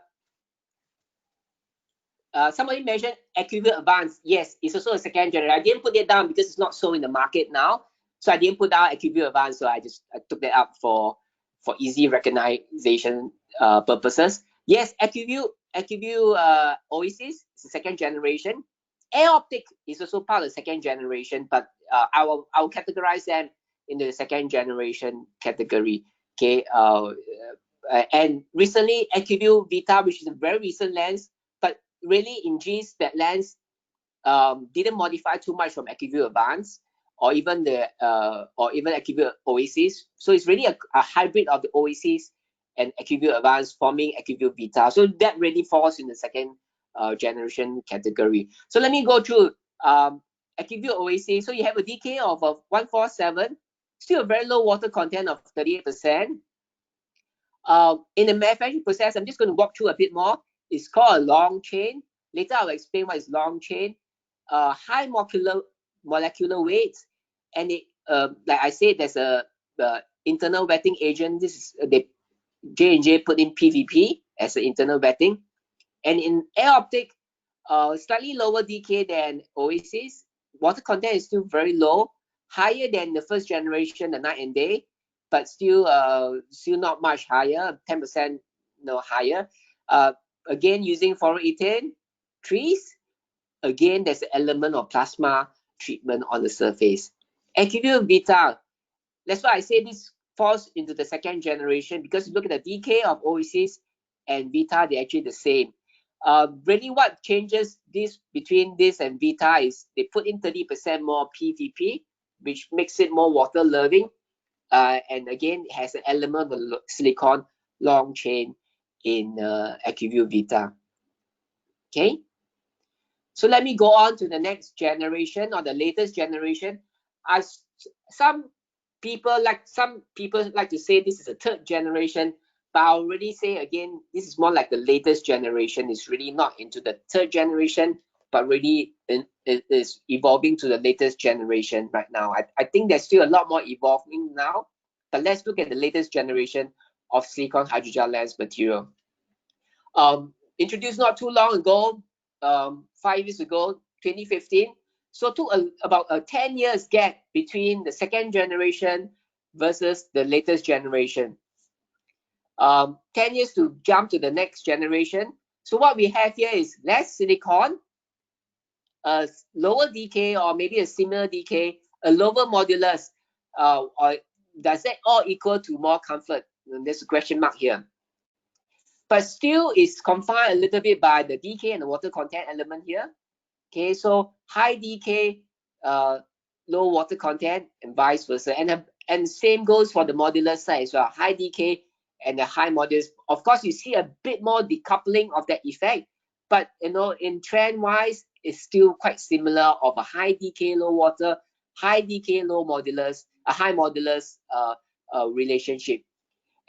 somebody mentioned Acuvue Advanced. Yes, it's also a second generation. I didn't put it down because it's not so in the market now. So I didn't put down Acuvue Advanced. So I took that up for easy recognition purposes. Yes, Acuvue Oasis is the second generation. Air Optic is also part of the second generation, but I will categorize them in the second generation category. Okay, and recently Acuvue Vita, which is a very recent lens, but really in genes that lens didn't modify too much from Acuvue Advanced or even the Acuvue Oasis. So it's really a hybrid of the Oasis and Acuvue Advanced forming Acuvue Vita. So that really falls in the second generation category. So let me go through Acuvue Oasis. So you have a DK of 147, still a very low water content of 38%. In the manufacturing process, I'm just going to walk through a bit more. It's called a long chain. Later, I'll explain what is long chain. High molecular weight, and it, like I said, there's a internal wetting agent. This is J&J put in PVP as an internal wetting, and in Air Optic, slightly lower DK than Oasis. Water content is still very low, higher than the first generation, the night and day, but still not much higher, 10% higher. Again, using fluoroethane trees. Again, there's an element of plasma treatment on the surface. Acuvue Vita, that's why I say this falls into the second generation, because you look at the DK of Oasis and Vita, they're actually the same. Really what changes this between this and Vita is they put in 30% more PVP, which makes it more water loving. And again, it has an element of silicone long chain in Acuvue Vita. Okay. So let me go on to the next generation or the latest generation. Some people like to say this is a third generation, but I'll already say again, this is more like the latest generation. It's really not into the third generation, but really it is evolving to the latest generation right now. I think there's still a lot more evolving now, but let's look at the latest generation of silicone hydrogel lens material. Introduced not too long ago, 5 years ago, 2015. So took about a 10 years gap between the second generation versus the latest generation. 10 years to jump to the next generation. So what we have here is less silicone, a lower DK or maybe a similar DK, a lower modulus, or does that all equal to more comfort? And there's a question mark here. But still is confined a little bit by the DK and the water content element here. Okay, so high DK, low water content, and vice versa. And same goes for the modulus side as well. High DK and the high modulus. Of course, you see a bit more decoupling of that effect, but in trend wise, it's still quite similar of a high DK, low water, high DK, low modulus, a high modulus relationship.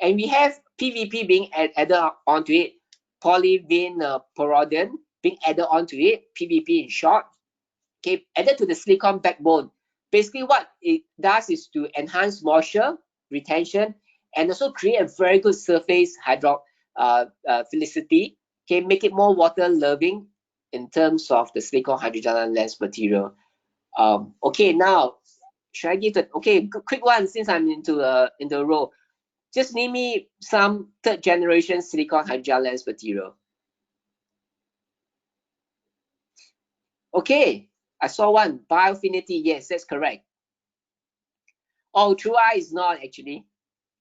And we have PVP being added onto it, polyvinyl perodin being added onto it, PVP in short, okay, added to the silicone backbone. Basically, what it does is to enhance moisture retention and also create a very good surface hydrophilicity, okay, make it more water loving in terms of the silicone hydrogel lens material. Okay, now Should I give it? Okay, quick one since I'm into the row. Just name me some third generation silicone hydrogel lens material. Okay, I saw one. Biofinity, yes, that's correct. Oh, True Eye is not actually.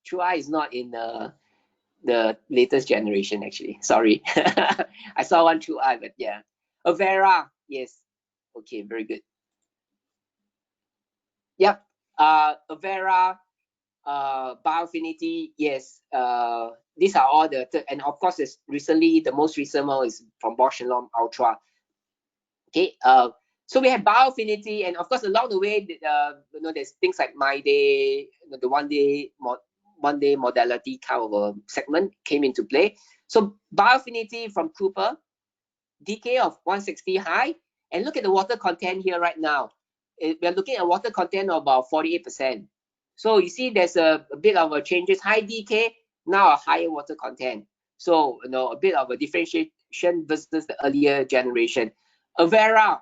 True Eye is not in the latest generation actually. Sorry. I saw one True Eye, but yeah. Avera, yes. Okay, very good. Yep. Avera, Biofinity, yes. These are all the and of course, recently the most recent one is from Bosch and Lomb Ultra. Okay. So we have Biofinity, and of course along the way, there's things like My Day, the one day modality kind of a segment came into play. So Biofinity from Cooper, DK of 160 high, and look at the water content here right now. We're looking at water content of about 48%. So you see there's a bit of a changes. High DK, now a higher water content. So a bit of a differentiation versus the earlier generation. Avera,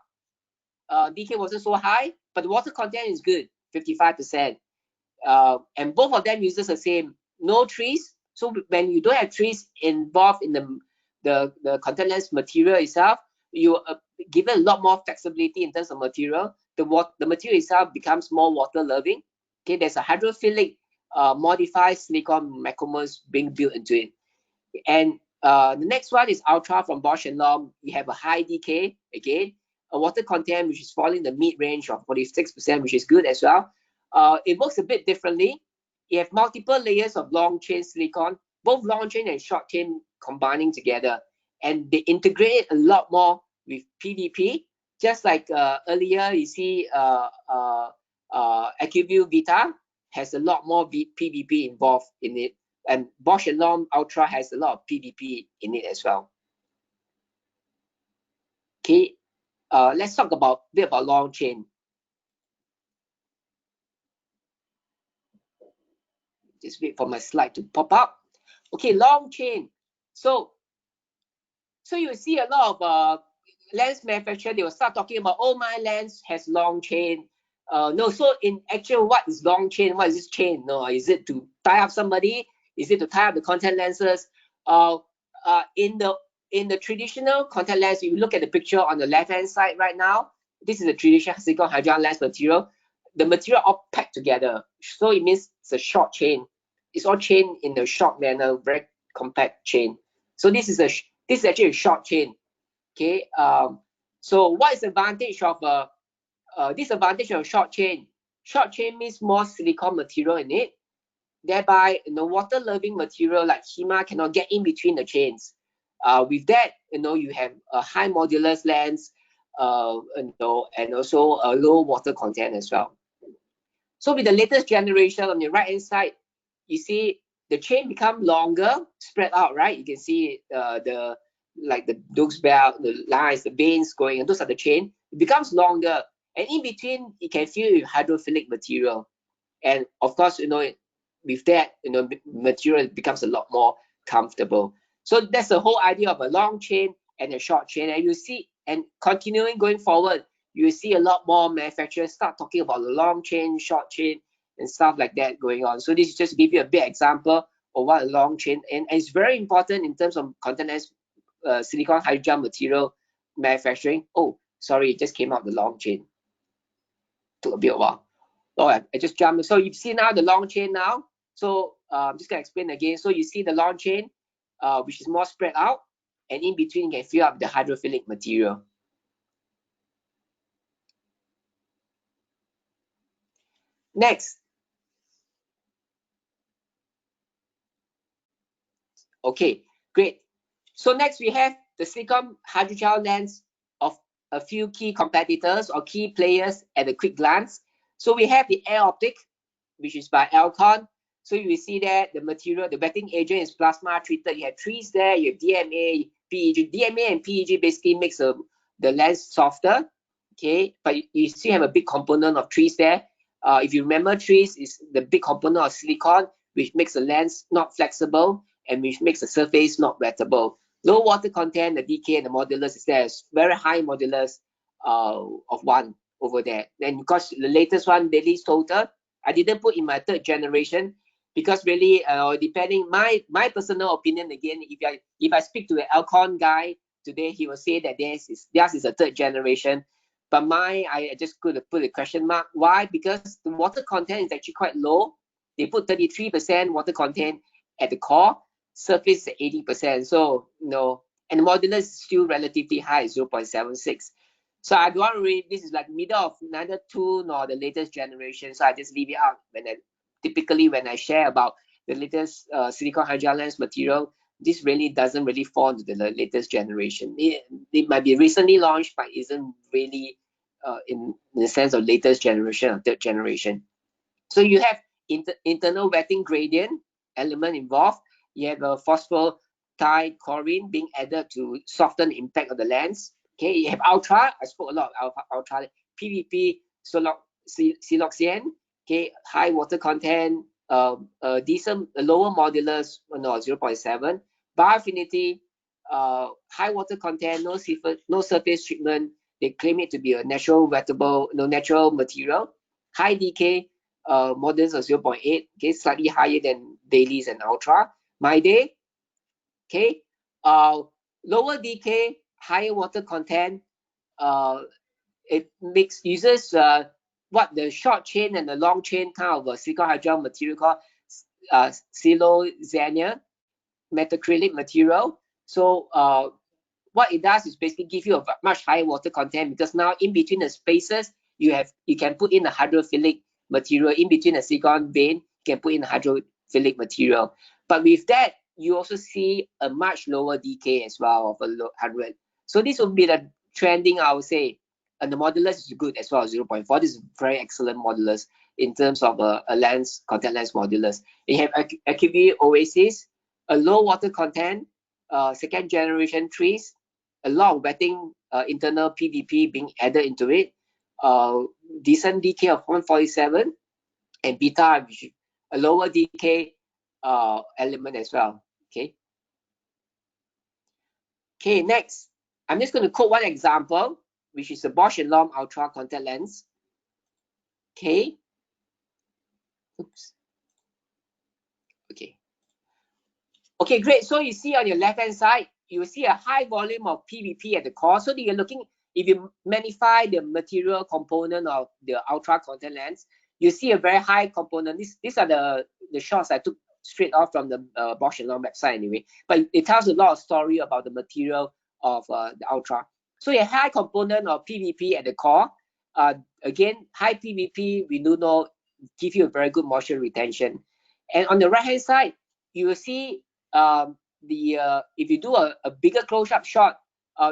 DK wasn't so high, but the water content is good, 55%. And both of them uses the same, no trees. So when you don't have trees involved in the contact lens material itself, you give it a lot more flexibility in terms of material. The material itself becomes more water loving. Okay, there's a hydrophilic modified silicone macromers being built into it. And the next one is Ultra from Bosch and Lomb. We have a high DK again, a water content which is falling the mid range of 46%, which is good as well. It works a bit differently. You have multiple layers of long chain silicone, both long chain and short chain combining together, and they integrate it a lot more with PVP. Just like earlier, you see AccuView Vita has a lot more PVP involved in it, and Bosch and Lomb Ultra has a lot of PVP in it as well. Okay, let's talk a bit about long chain. Just wait for my slide to pop up. Okay, long chain. So you see a lot of lens manufacturer, they will start talking about, oh, my lens has long chain. No, so in actual, what is long chain? What is this chain? No, is it to tie up somebody? Is it to tie up the contact lenses? In the traditional contact lens, if you look at the picture on the left hand side right now, this is a traditional silicone hydrogel lens material. The material all packed together, so it means it's a short chain. It's all chain in a short manner, very compact chain. So this is actually a short chain. Okay. So what is the advantage of disadvantage of short chain? Short chain means more silicone material in it, thereby water loving material like HEMA cannot get in between the chains. With that, you have a high modulus lens, and also a low water content as well. So with the latest generation on the right hand side, you see the chain become longer, spread out, right? You can see those belt, the lines, the veins going, and those are the chain. It becomes longer, and in between, it can fill with hydrophilic material. And of course, with that, material becomes a lot more comfortable. So that's the whole idea of a long chain and a short chain. And you see, and continuing going forward, you see a lot more manufacturers start talking about the long chain, short chain, and stuff like that going on. So this is just to give you a big example of what a long chain, and it's very important in terms of contact lens silicone hydrogel material manufacturing. Oh, sorry, it just came out the long chain. Took a bit of a while. Oh, I just jumped. So you see now the long chain now. So I'm just gonna explain again. So you see the long chain, which is more spread out, and in between you can fill up the hydrophilic material. Next. Okay, great. So next we have the silicone hydrogel lens of a few key competitors or key players at a quick glance. So we have the Air Optic, which is by Alcon. So you will see that the material, the wetting agent is plasma treated. You have trees there, you have DMA, PEG. DMA and PEG basically makes the lens softer, okay? But you still have a big component of trees there. If you remember, trees is the big component of silicon, which makes the lens not flexible and which makes the surface not wettable. Low water content, the DK and the modulus is there. It's very high modulus of 1. over there. Then because the latest one, Daily Total, I didn't put in my third generation because really, depending my personal opinion again, if I speak to an Alcon guy today, he will say that theirs is a third generation. But I just could put a question mark. Why? Because the water content is actually quite low. They put 33% water content at the core, surface 80%. So and the modulus is still relatively high, 0.76. So I don't want to read, this is like middle of neither two nor the latest generation. So I just leave it out typically when I share about the latest silicone hydrogel lens material. This really doesn't really fall into the latest generation. It might be recently launched, but isn't really in the sense of latest generation or third generation. So you have internal wetting gradient element involved. You have a phosphatidylcholine being added to soften the impact of the lens. Okay, you have ultra. I spoke a lot about ultra. PVP, siloxane. Okay, high water content, decent lower modulus, 0.7. Bioaffinity, high water content, no surface treatment. They claim it to be a natural wettable, natural material. High decay, modulus of 0.8. Okay, slightly higher than dailies and ultra. My day, okay, lower decay, higher water content. It uses what the short chain and the long chain kind of a silicone hydrogel material called siloxane metacrylic material. So what it does is basically give you a much higher water content, because now in between the spaces you can put in a hydrophilic material. In between the silicone vein, you can put in a hydrophilic material. But with that, you also see a much lower decay as well of a 100. So this would be the trending, I would say. And the modulus is good as well, 0.4. This is very excellent modulus in terms of a lens, contact lens modulus. You have AccuView Oasis, a low water content, second generation trees, a lot of wetting, internal PVP being added into it, decent decay of 147, and beta, a lower decay element as well. Okay, next, I'm just going to quote one example, which is the Bausch & Lomb Ultra contact lens. Okay. Oops. Okay, great. So you see on your left-hand side, you will see a high volume of PVP at the core. So you're looking, if you magnify the material component of the Ultra contact lens, you see a very high component. These are the shots I took straight off from the Bausch & Lomb website anyway. But it tells a lot of story about the material of the Ultra. So a high component of PVP at the core. Again, high PVP, we do know, give you a very good moisture retention. And on the right-hand side, you will see if you do a bigger close-up shot,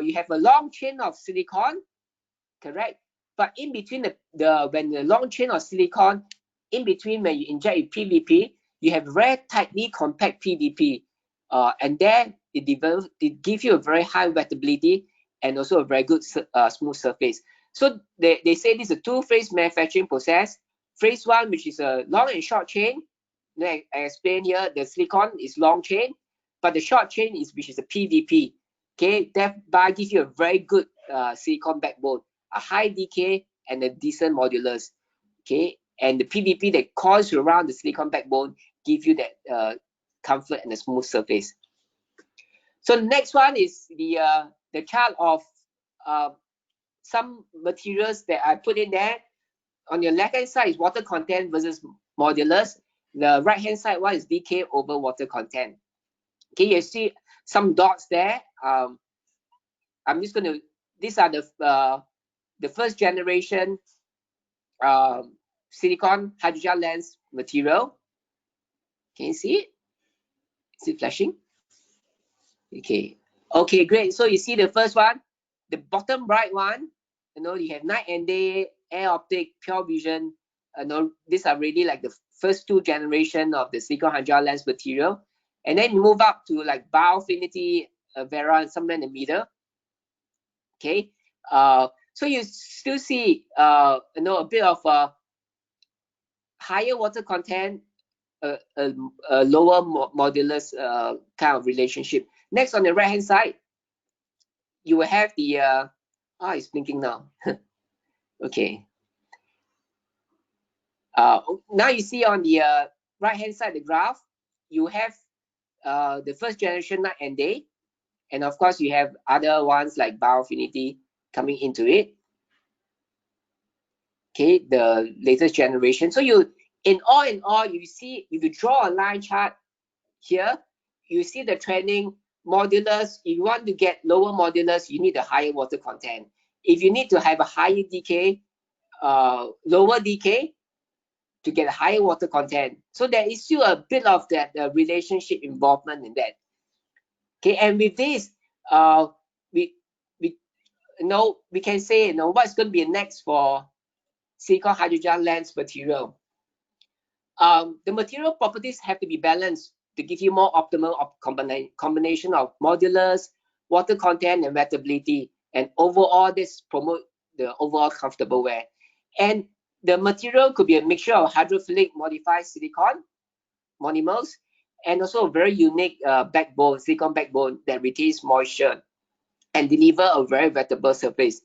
you have a long chain of silicone, correct? But in between when the long chain of silicone, in between when you inject with PVP, you have very tightly compact PVP, and then it gives you a very high wettability and also a very good smooth surface. So they say this is a two-phase manufacturing process. Phase one, which is a long and short chain. I explain here, the silicone is long chain, but the short chain which is a PVP. Okay, thereby gives you a very good silicone backbone, a high decay and a decent modulus. Okay, and the PVP that coils around the silicone backbone give you that comfort and a smooth surface. So the next one is the chart of some materials that I put in there. On your left hand side is water content versus modulus. The right hand side one is decay over water content. Okay, you see some dots there. I'm just going to, these are the first generation silicone hydrogel lens material. Can you see it? Is it flashing? Okay, great. So you see the first one, the bottom right one, you have night and day, air optic, pure vision. These are really like the first two generation of the silicone hydrogel lens material. And then you move up to like Biofinity, Vera, and somewhere in the middle. Okay, so you still see a bit of higher water content, a lower modulus kind of relationship. Next, on the right hand side, you will have the it's blinking now. Okay. Now you see on the right hand side of the graph, you have the first generation night and day, and of course you have other ones like bioaffinity coming into it. Okay, the latest generation. So you, in all, you see, if you draw a line chart here, you see the trending modulus. If you want to get lower modulus, you need a higher water content. If you need to have a higher decay, lower decay, to get a higher water content. So there is still a bit of that relationship involvement in that. Okay, and with this, we we can say what's going to be next for silicon hydrogel lens material. The material properties have to be balanced to give you more optimal combination of modulus, water content, and wettability, and overall this promote the overall comfortable wear. And the material could be a mixture of hydrophilic modified silicon monomers and also a very unique backbone, silicon backbone that retains moisture and deliver a very wettable surface.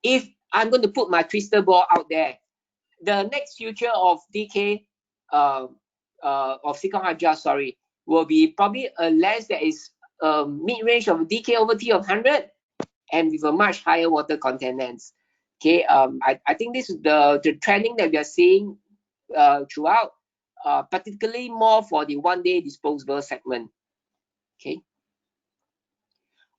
If I'm going to put my crystal ball out there, the next future of decay of silicon hydrogel, sorry, will be probably a lens that is mid-range of decay over T of 100 and with a much higher water content lens. Okay, I think this is the trending that we are seeing throughout, particularly more for the one-day disposable segment. Okay.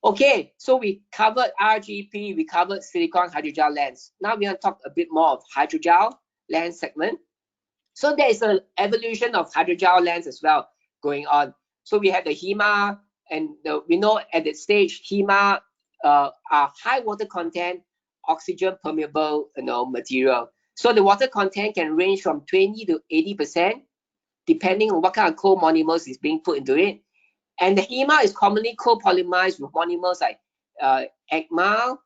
Okay, so we covered RGP, we covered silicon hydrogel lens. Now we're going to talk a bit more of hydrogel lens segment. So there is an evolution of hydrogel lens as well going on. So we have the HEMA, and we know at that stage HEMA are high water content, oxygen permeable material. So the water content can range from 20 to 80%, depending on what kind of co-monomers is being put into it. And the HEMA is commonly co-polymerized with monomers like ECMA,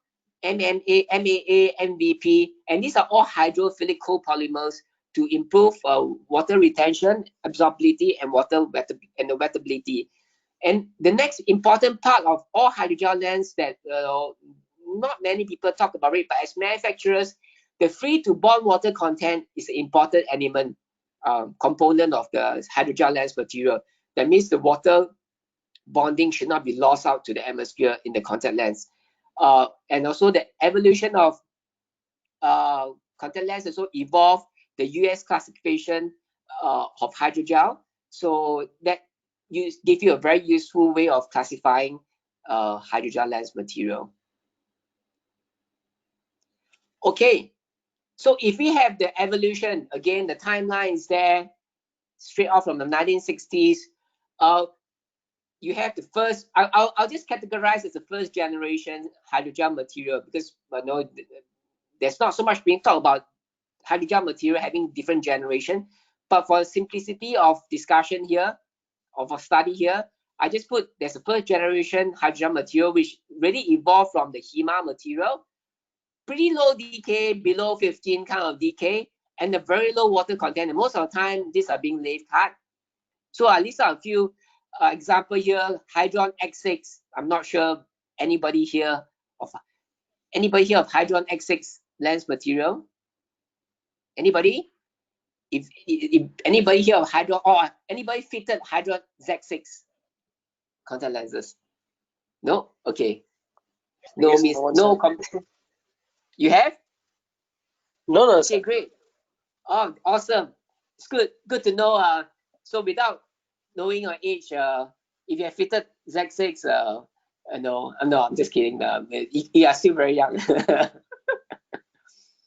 MMA, MAA, MVP, and these are all hydrophilic co-polymers to improve water retention, absorbability, and the wettability. And the next important part of all hydrogel lens that not many people talk about it, but as manufacturers, the free to bond water content is an important element component of the hydrogel lens material. That means the water bonding should not be lost out to the atmosphere in the contact lens. And also the evolution of contact lens also evolved the US classification of hydrogel. So that give you a very useful way of classifying hydrogel lens material. Okay, so if we have the evolution, again, the timeline is there, straight off from the 1960s. You have the first, I'll just categorize as the first generation hydrogel material because there's not so much being talked about hydrogel material having different generation. But for simplicity of discussion here, of a study here, I just put there's a first generation hydrogel material which really evolved from the HEMA material. Pretty low decay, below 15 kind of decay, and a very low water content. And most of the time, these are being lathe cut. So I list out a few example here. Hydron X6. I'm not sure anybody here of Hydron X6 lens material. Anybody? If anybody here of Hydron, or anybody fitted Hydron Z6 contact lenses? No. Okay. No miss. No. You have? No. Okay, great. Oh, awesome. It's good to know. So without knowing your age, if you have fitted Z6, no, I'm just kidding. You are still very young.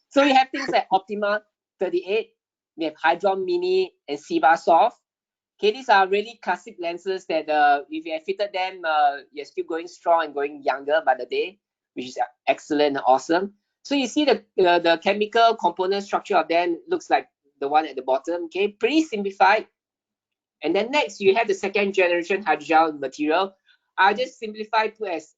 So we have things like Optima 38, we have Hydron Mini and Siba Soft. Okay, these are really classic lenses that if you have fitted them, you're still going strong and going younger by the day, which is excellent and awesome. So you see the chemical component structure of them looks like the one at the bottom. Okay, pretty simplified. And then next you have the second generation hydrogel material. I'll just simplify to as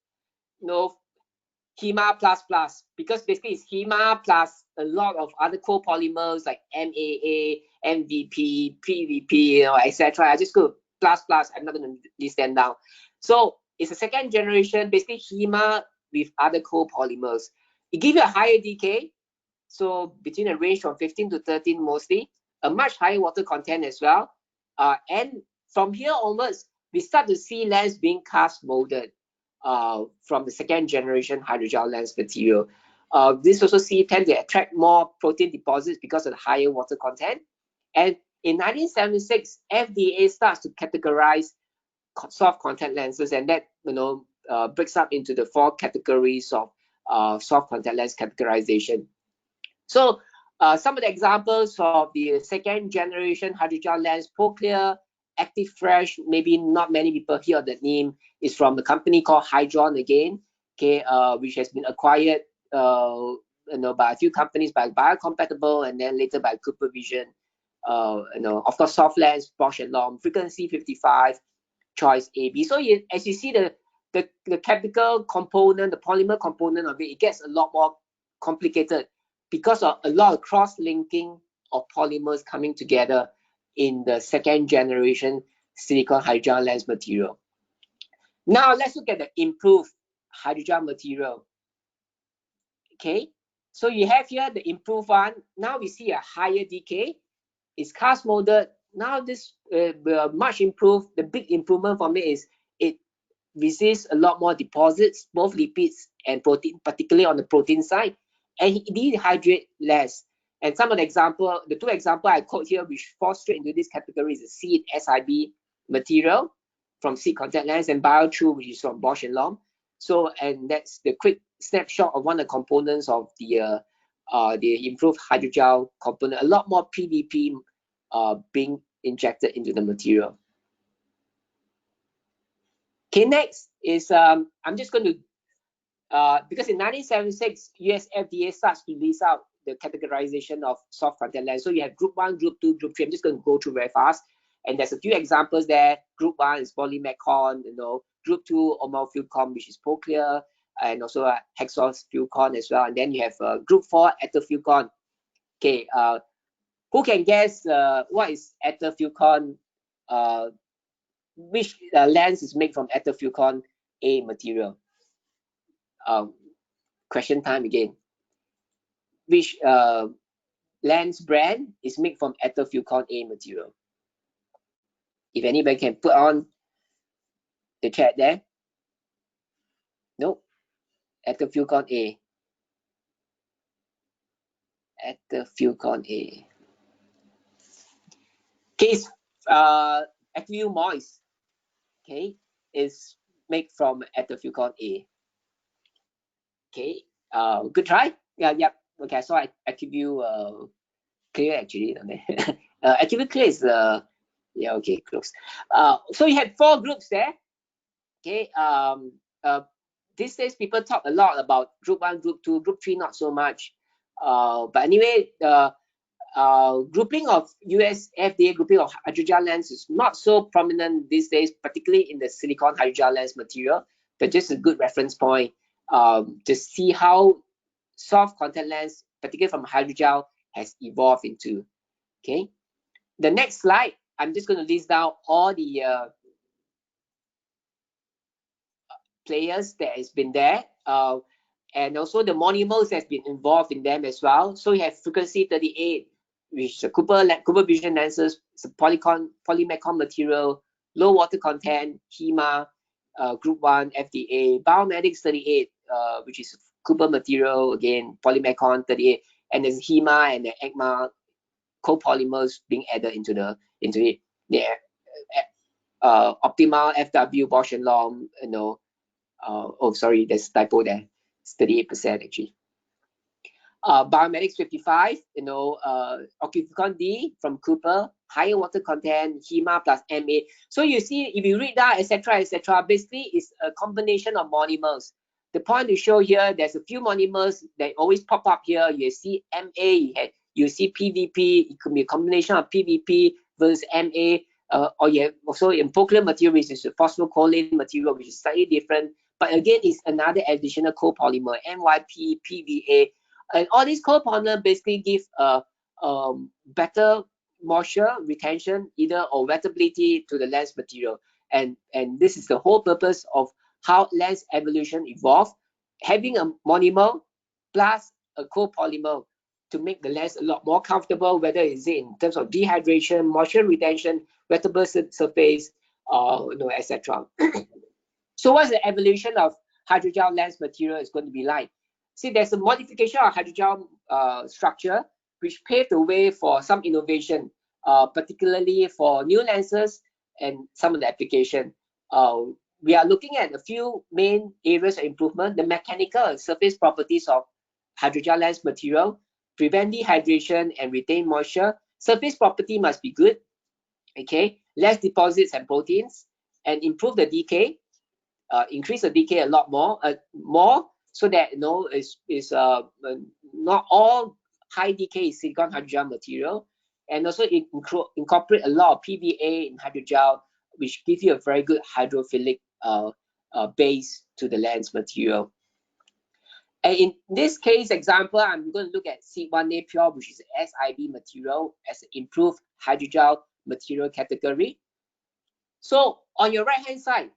HEMA plus, because basically it's HEMA plus a lot of other copolymers like MAA, MVP, PVP, etc. I just go plus. I'm not going to list them down. So it's a second generation, basically HEMA with other copolymers. It gives you a higher decay, so between a range from 15 to 13 mostly, a much higher water content as well. And from here onwards, we start to see lens being cast molded from the second generation hydrogel lens material. This also tend to attract more protein deposits because of the higher water content. And in 1976, FDA starts to categorize soft contact lenses, and that breaks up into the 4 categories of soft contact lens categorization. So some of the examples of the second generation hydrogel lens, Proclear, Active Fresh, maybe not many people hear the name, is from a company called Hydrogel again, okay, which has been acquired by a few companies, by Biocompatible and then later by Cooper Vision. Of course, soft lens, Bosch and Lomb, frequency 55, choice AB. So as you see the chemical component, the polymer component of it, it gets a lot more complicated because of a lot of cross-linking of polymers coming together in the second generation silicone hydrogel lens material. Now let's look at the improved hydrogel material. Okay, so you have here the improved one. Now we see a higher decay. It's cast molded. Now this much improved. The big improvement from it is it resists a lot more deposits, both lipids and protein, particularly on the protein side, and it dehydrates less. And some of the example, the 2 examples I quote here, which fall straight into this category, is the SEED SIB material from SEED contact lens, and BioTrue, which is from Bosch and Lomb. So, and that's the quick snapshot of one of the components of the improved hydrogel component. A lot more PVP being injected into the material. Okay, next is I'm just going to because in 1976 US FDA starts to list out the categorization of soft contact lens. So you have group 1, group 2, group 3. I'm just going to go through very fast, and there's a few examples there. Group 1 is polymecon, group 2 omofilcon, which is Proclear, and also hexofilcon as well. And then you have group 4 etofilcon. Okay, who can guess what is etofilcon? Which lens is made from etofilcon A material? Question time again. Which lens brand is made from etofilcon A material? If anybody can put on the chat there. Nope. Etofilcon A. Etofilcon A. Case Acuvue Moist. Okay, is made from etofilcon A. Okay, good try. Yeah. Okay, I saw Acuvue Clear actually. Acuvue Clear is yeah, okay, close. So you had 4 groups there. Okay, these days people talk a lot about group 1, group 2, group 3 not so much. But anyway, the grouping of US FDA grouping of hydrogel lens is not so prominent these days, particularly in the silicone hydrogel lens material, but just a good reference point to see how soft contact lens, particularly from hydrogel, has evolved into. Okay, the next slide, I'm just going to list down all the players that has been there, and also the monomers has been involved in them as well. So you have frequency 38, which is a Cooper Vision lenses, it's a polymecon material, low water content, HEMA, group 1 FDA, Biomedics 38, which is Cooper material, again polymecon 38, and there's HEMA and the ECMA copolymers being added into it. Yeah, Optimal, FW, Bosch and Lomb, oh sorry, there's a typo there. It's 38% actually. Biomedics 55, Opticon D from Cooper, higher water content, HEMA plus MA. So you see, if you read that, etc., basically it's a combination of monomers. The point to show here, there's a few monomers that always pop up here. You see MA, you see PVP, it could be a combination of PVP versus MA, or you have also in Proclear material, which is a phosphocholine material, which is slightly different. But again, it's another additional copolymer, MYP, PVA. And all these copolymers basically give better moisture retention, either or wettability to the lens material. And this is the whole purpose of how lens evolution evolved, having a monomer plus a copolymer to make the lens a lot more comfortable, whether is it in terms of dehydration, moisture retention, wettable surface, etc. So what's the evolution of hydrogel lens material is going to be like? See, there's a modification of hydrogel structure which paved the way for some innovation, particularly for new lenses and some of the application. We are looking at a few main areas of improvement: the mechanical and surface properties of hydrogel lens material, prevent dehydration and retain moisture. Surface property must be good, okay, less deposits and proteins, and improve the decay. Increase the decay a lot more, so that not all high decay is silicon hydrogel material, and also incorporate a lot of PVA in hydrogel, which give you a very good hydrophilic base to the lens material. And in this case example, I'm going to look at C1A Pure, which is SIB material as an improved hydrogel material category. So on your right hand side,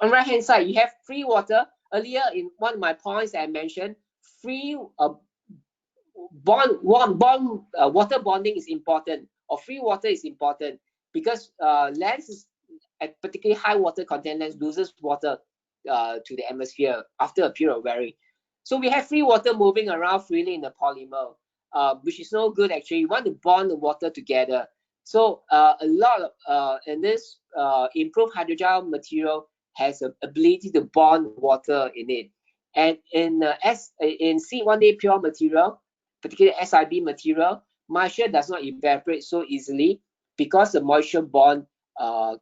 on right hand side, you have free water. Earlier in one of my points I mentioned, free water bonding is important, or free water is important, because lens, at particularly high water content lens, loses water to the atmosphere after a period of wearing. So we have free water moving around freely in the polymer, which is no good actually. You want to bond the water together. So a lot of and this improved hydrogel material has the ability to bond water in it. And in C1A Pure material, particularly SIB material, moisture does not evaporate so easily because the moisture bond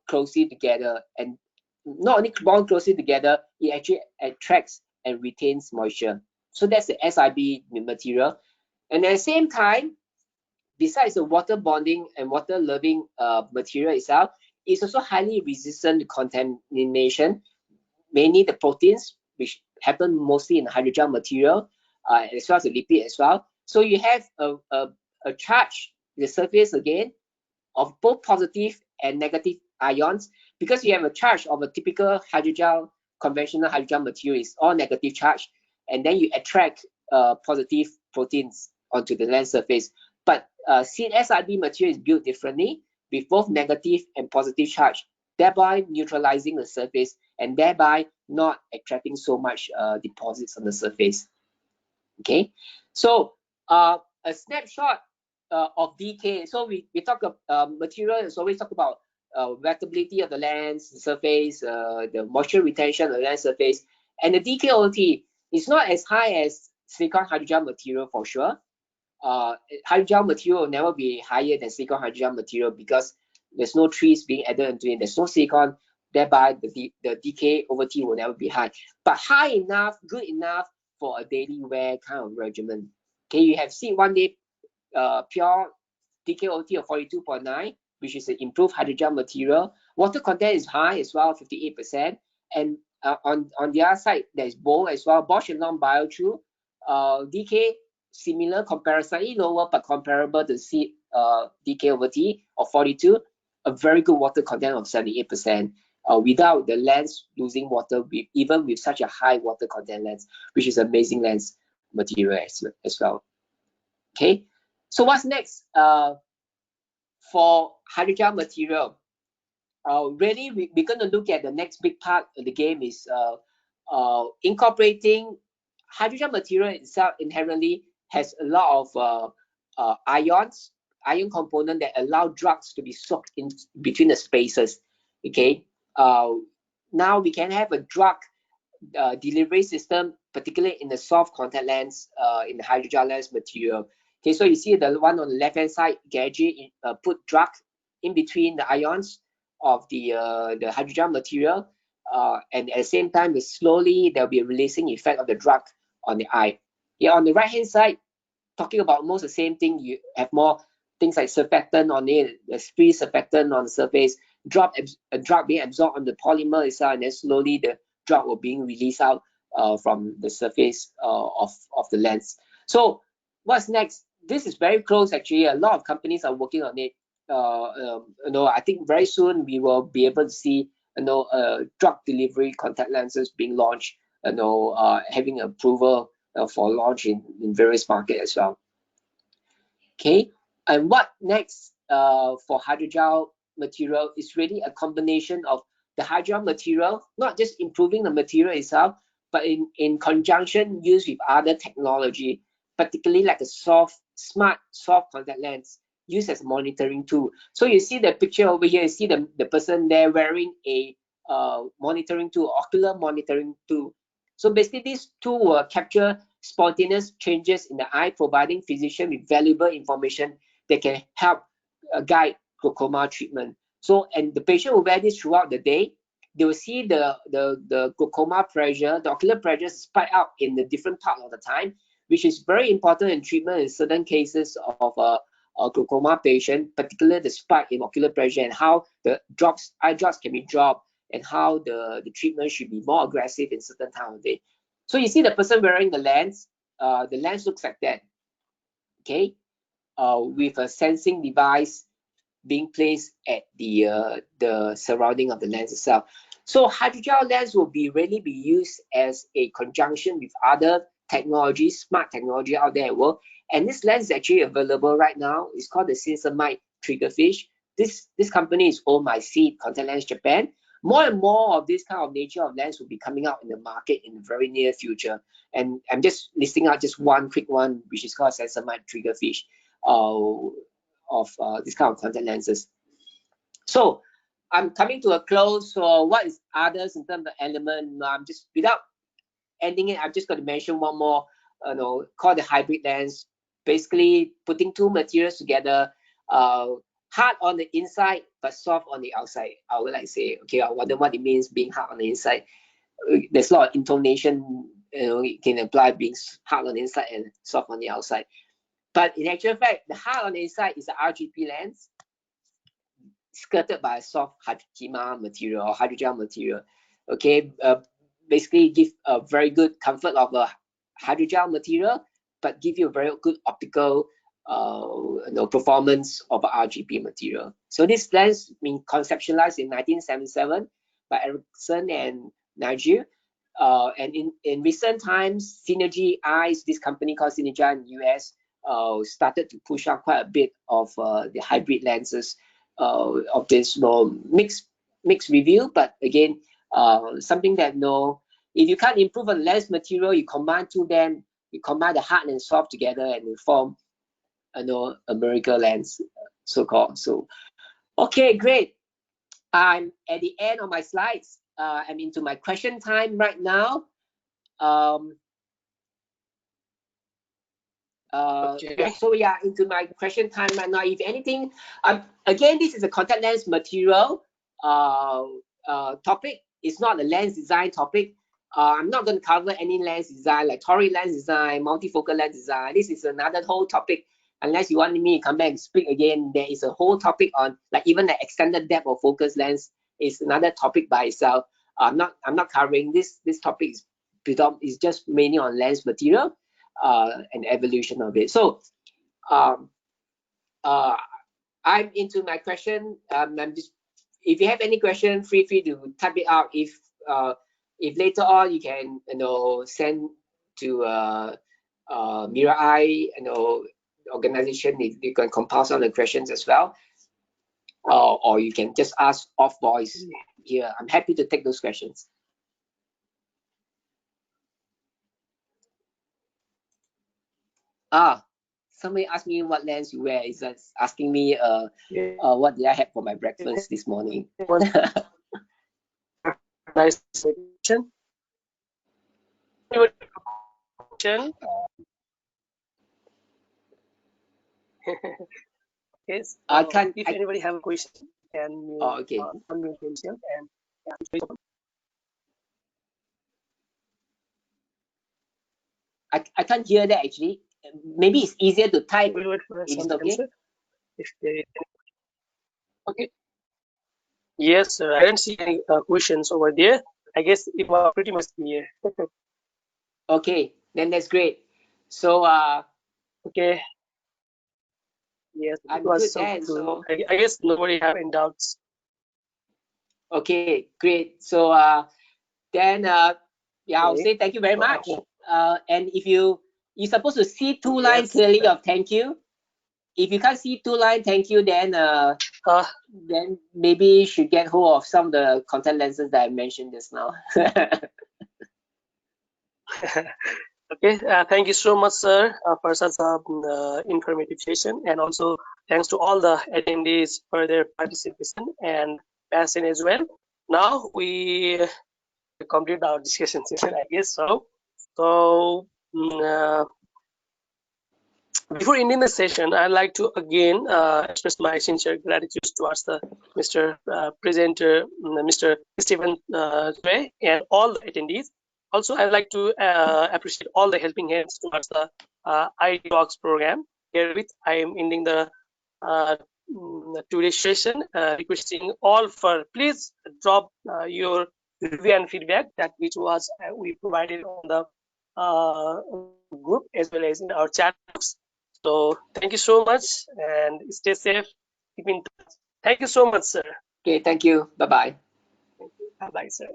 closely together, and not only bond closely together, it actually attracts and retains moisture. So that's the SIB material. And at the same time, besides the water bonding and water loving material itself, it's also highly resistant to contamination, mainly the proteins, which happen mostly in the hydrogel material, as well as the lipid as well. So you have a charge in the surface again of both positive and negative ions, because you have a charge of a typical hydrogel, conventional hydrogel material is all negative charge, and then you attract positive proteins onto the lens surface. But SIB material is built differently, with both negative and positive charge, thereby neutralizing the surface and thereby not attracting so much deposits on the surface. Okay, so a snapshot of decay. So we talk about material, is always talk about wettability of the lens surface, the moisture retention of the lens surface, and the decay OT is not as high as silicon hydrogel material for sure. Hydrogel material will never be higher than silicon hydrogel material because there's no trees being added into it, there's no silicon, thereby the decay over T will never be high, but high enough, good enough for a daily wear kind of regimen. Okay, you have C1A Pure DKOT of 42.9, which is an improved hydrogel material. Water content is high as well, 58%. And on the other side, there's Bow as well, Bosch and Long Biotrue. DK similar, slightly lower, but comparable to DK over T of 42. A very good water content of 78%. Without the lens losing water, even with such a high water content lens, which is amazing lens material as well. Okay, so what's next for hydrogel material? Really, we're going to look at the next big part of the game is incorporating hydrogel material itself. Inherently has a lot of ion component that allow drugs to be soaked in between the spaces. Okay, now we can have a drug delivery system, particularly in the soft contact lens, in the hydrogel lens material. Okay, so you see the one on the left hand side, Gadget put drug in between the ions of the hydrogel material, and at the same time, slowly there'll be a releasing effect of the drug on the eye. Yeah, on the right hand side, talking about almost the same thing, you have more things like surfactant on it, the free surfactant on the surface, a drug being absorbed on the polymer itself, and then slowly the drug will being released out from the surface of the lens. So what's next? This is very close actually. A lot of companies are working on it. I think very soon we will be able to see drug delivery contact lenses being launched, having approval for launch in various markets as well. Okay, and what next for hydrogel material is really a combination of the hydrogel material, not just improving the material itself, but in conjunction used with other technology, particularly like a smart soft contact lens used as a monitoring tool. So you see the picture over here, you see the person there wearing a monitoring tool, ocular monitoring tool. So basically this tool will capture spontaneous changes in the eye, providing physician with valuable information that can help guide glaucoma treatment. So, and the patient will wear this throughout the day. They will see the glaucoma pressure, the ocular pressure spike out in the different part of the time, which is very important in treatment in certain cases of a glaucoma patient, particularly the spike in ocular pressure and how the eye drops can be dropped and how the treatment should be more aggressive in certain time of day. So you see the person wearing the lens looks like that, okay, with a sensing device being placed at the surrounding of the lens itself. So hydrogel lens will really be used as a conjunction with other technologies, smart technology out there in the world. And this lens is actually available right now. It's called the Sensormite triggerfish. This company is owned by Seed Contact Lens Japan. More and more of this kind of nature of lens will be coming out in the market in the very near future. And I'm just listing out just one quick one, which is called Sensormite triggerfish. Of this kind of contact lenses. So I'm coming to a close. So what is others in terms of element? I'm just, without ending it, I'm just going to mention one more, called the hybrid lens. Basically putting two materials together, hard on the inside but soft on the outside. I would like to say, okay, I wonder what it means being hard on the inside. There's a lot of intonation, it can apply being hard on the inside and soft on the outside. But in actual fact, the hard on the inside is the RGP lens skirted by a soft hydrogel material or hydrogel material. Okay, basically give a very good comfort of a hydrogel material, but give you a very good optical performance of a RGP material. So this lens been conceptualized in 1977 by Erickson and Nigel. And in recent times, Synergy Eyes, this company called Synergy in the US, started to push out quite a bit of the hybrid lenses of this mixed review, but again, something that if you can't improve a lens material, you combine them, you combine the hard and soft together and you form a miracle lens, so-called. So okay, great. I'm at the end of my slides. I'm into my question time right now. Okay. Yeah, so we are into my question time right now. If anything, again, this is a contact lens material topic. It's not a lens design topic. I'm not going to cover any lens design like toric lens design, multifocal lens design. This is another whole topic. Unless you want me to come back and speak again, there is a whole topic on like even the extended depth of focus lens is another topic by itself. I'm not covering this. This topic is just mainly on lens material. And evolution of it. So I'm into my question. I'm just, if you have any question, feel free to type it out. If later on you can send to Mero Eye organization, if you can compile some of the questions as well, or you can just ask off voice here. I'm happy to take those questions. Somebody asked me what lens you wear. Is asking me what did I have for my breakfast this morning? Nice question. Yes. If anybody have a question, can okay. unmute himself and I can't hear that actually. Maybe it's easier to type. We'll wait for some okay? answer. If they okay. Yes, I don't see any questions over there. I guess it was pretty much clear. Okay, then that's great. So okay. Yes, I'm good then. So I guess nobody have any doubts. Okay, great. So then yeah, I'll say thank you very much. and if you're supposed to see two lines clearly of thank you. If you can't see two lines thank you, then maybe you should get hold of some of the contact lenses that I mentioned just now. Okay, thank you so much, sir, for such a informative session, and also thanks to all the attendees for their participation and passion as well. Now we complete our discussion session, I guess so. So before ending the session, I'd like to again express my sincere gratitude towards the Mr. Presenter, Mr. Stephen Choy, and all the attendees. Also, I'd like to appreciate all the helping hands towards the iDocs program. Herewith, I am ending the today's session, requesting all for please drop your review and feedback that which was we provided on the group as well as in our chat box. So thank you so much and stay safe. Keep in touch. Thank you so much, sir. Okay, thank you. Bye bye. Bye bye, sir.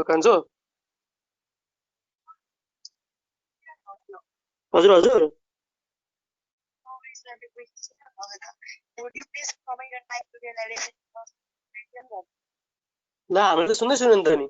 Kanjo. हजुर हजुर ल हामीले त सुन्दैछौँ नि त नि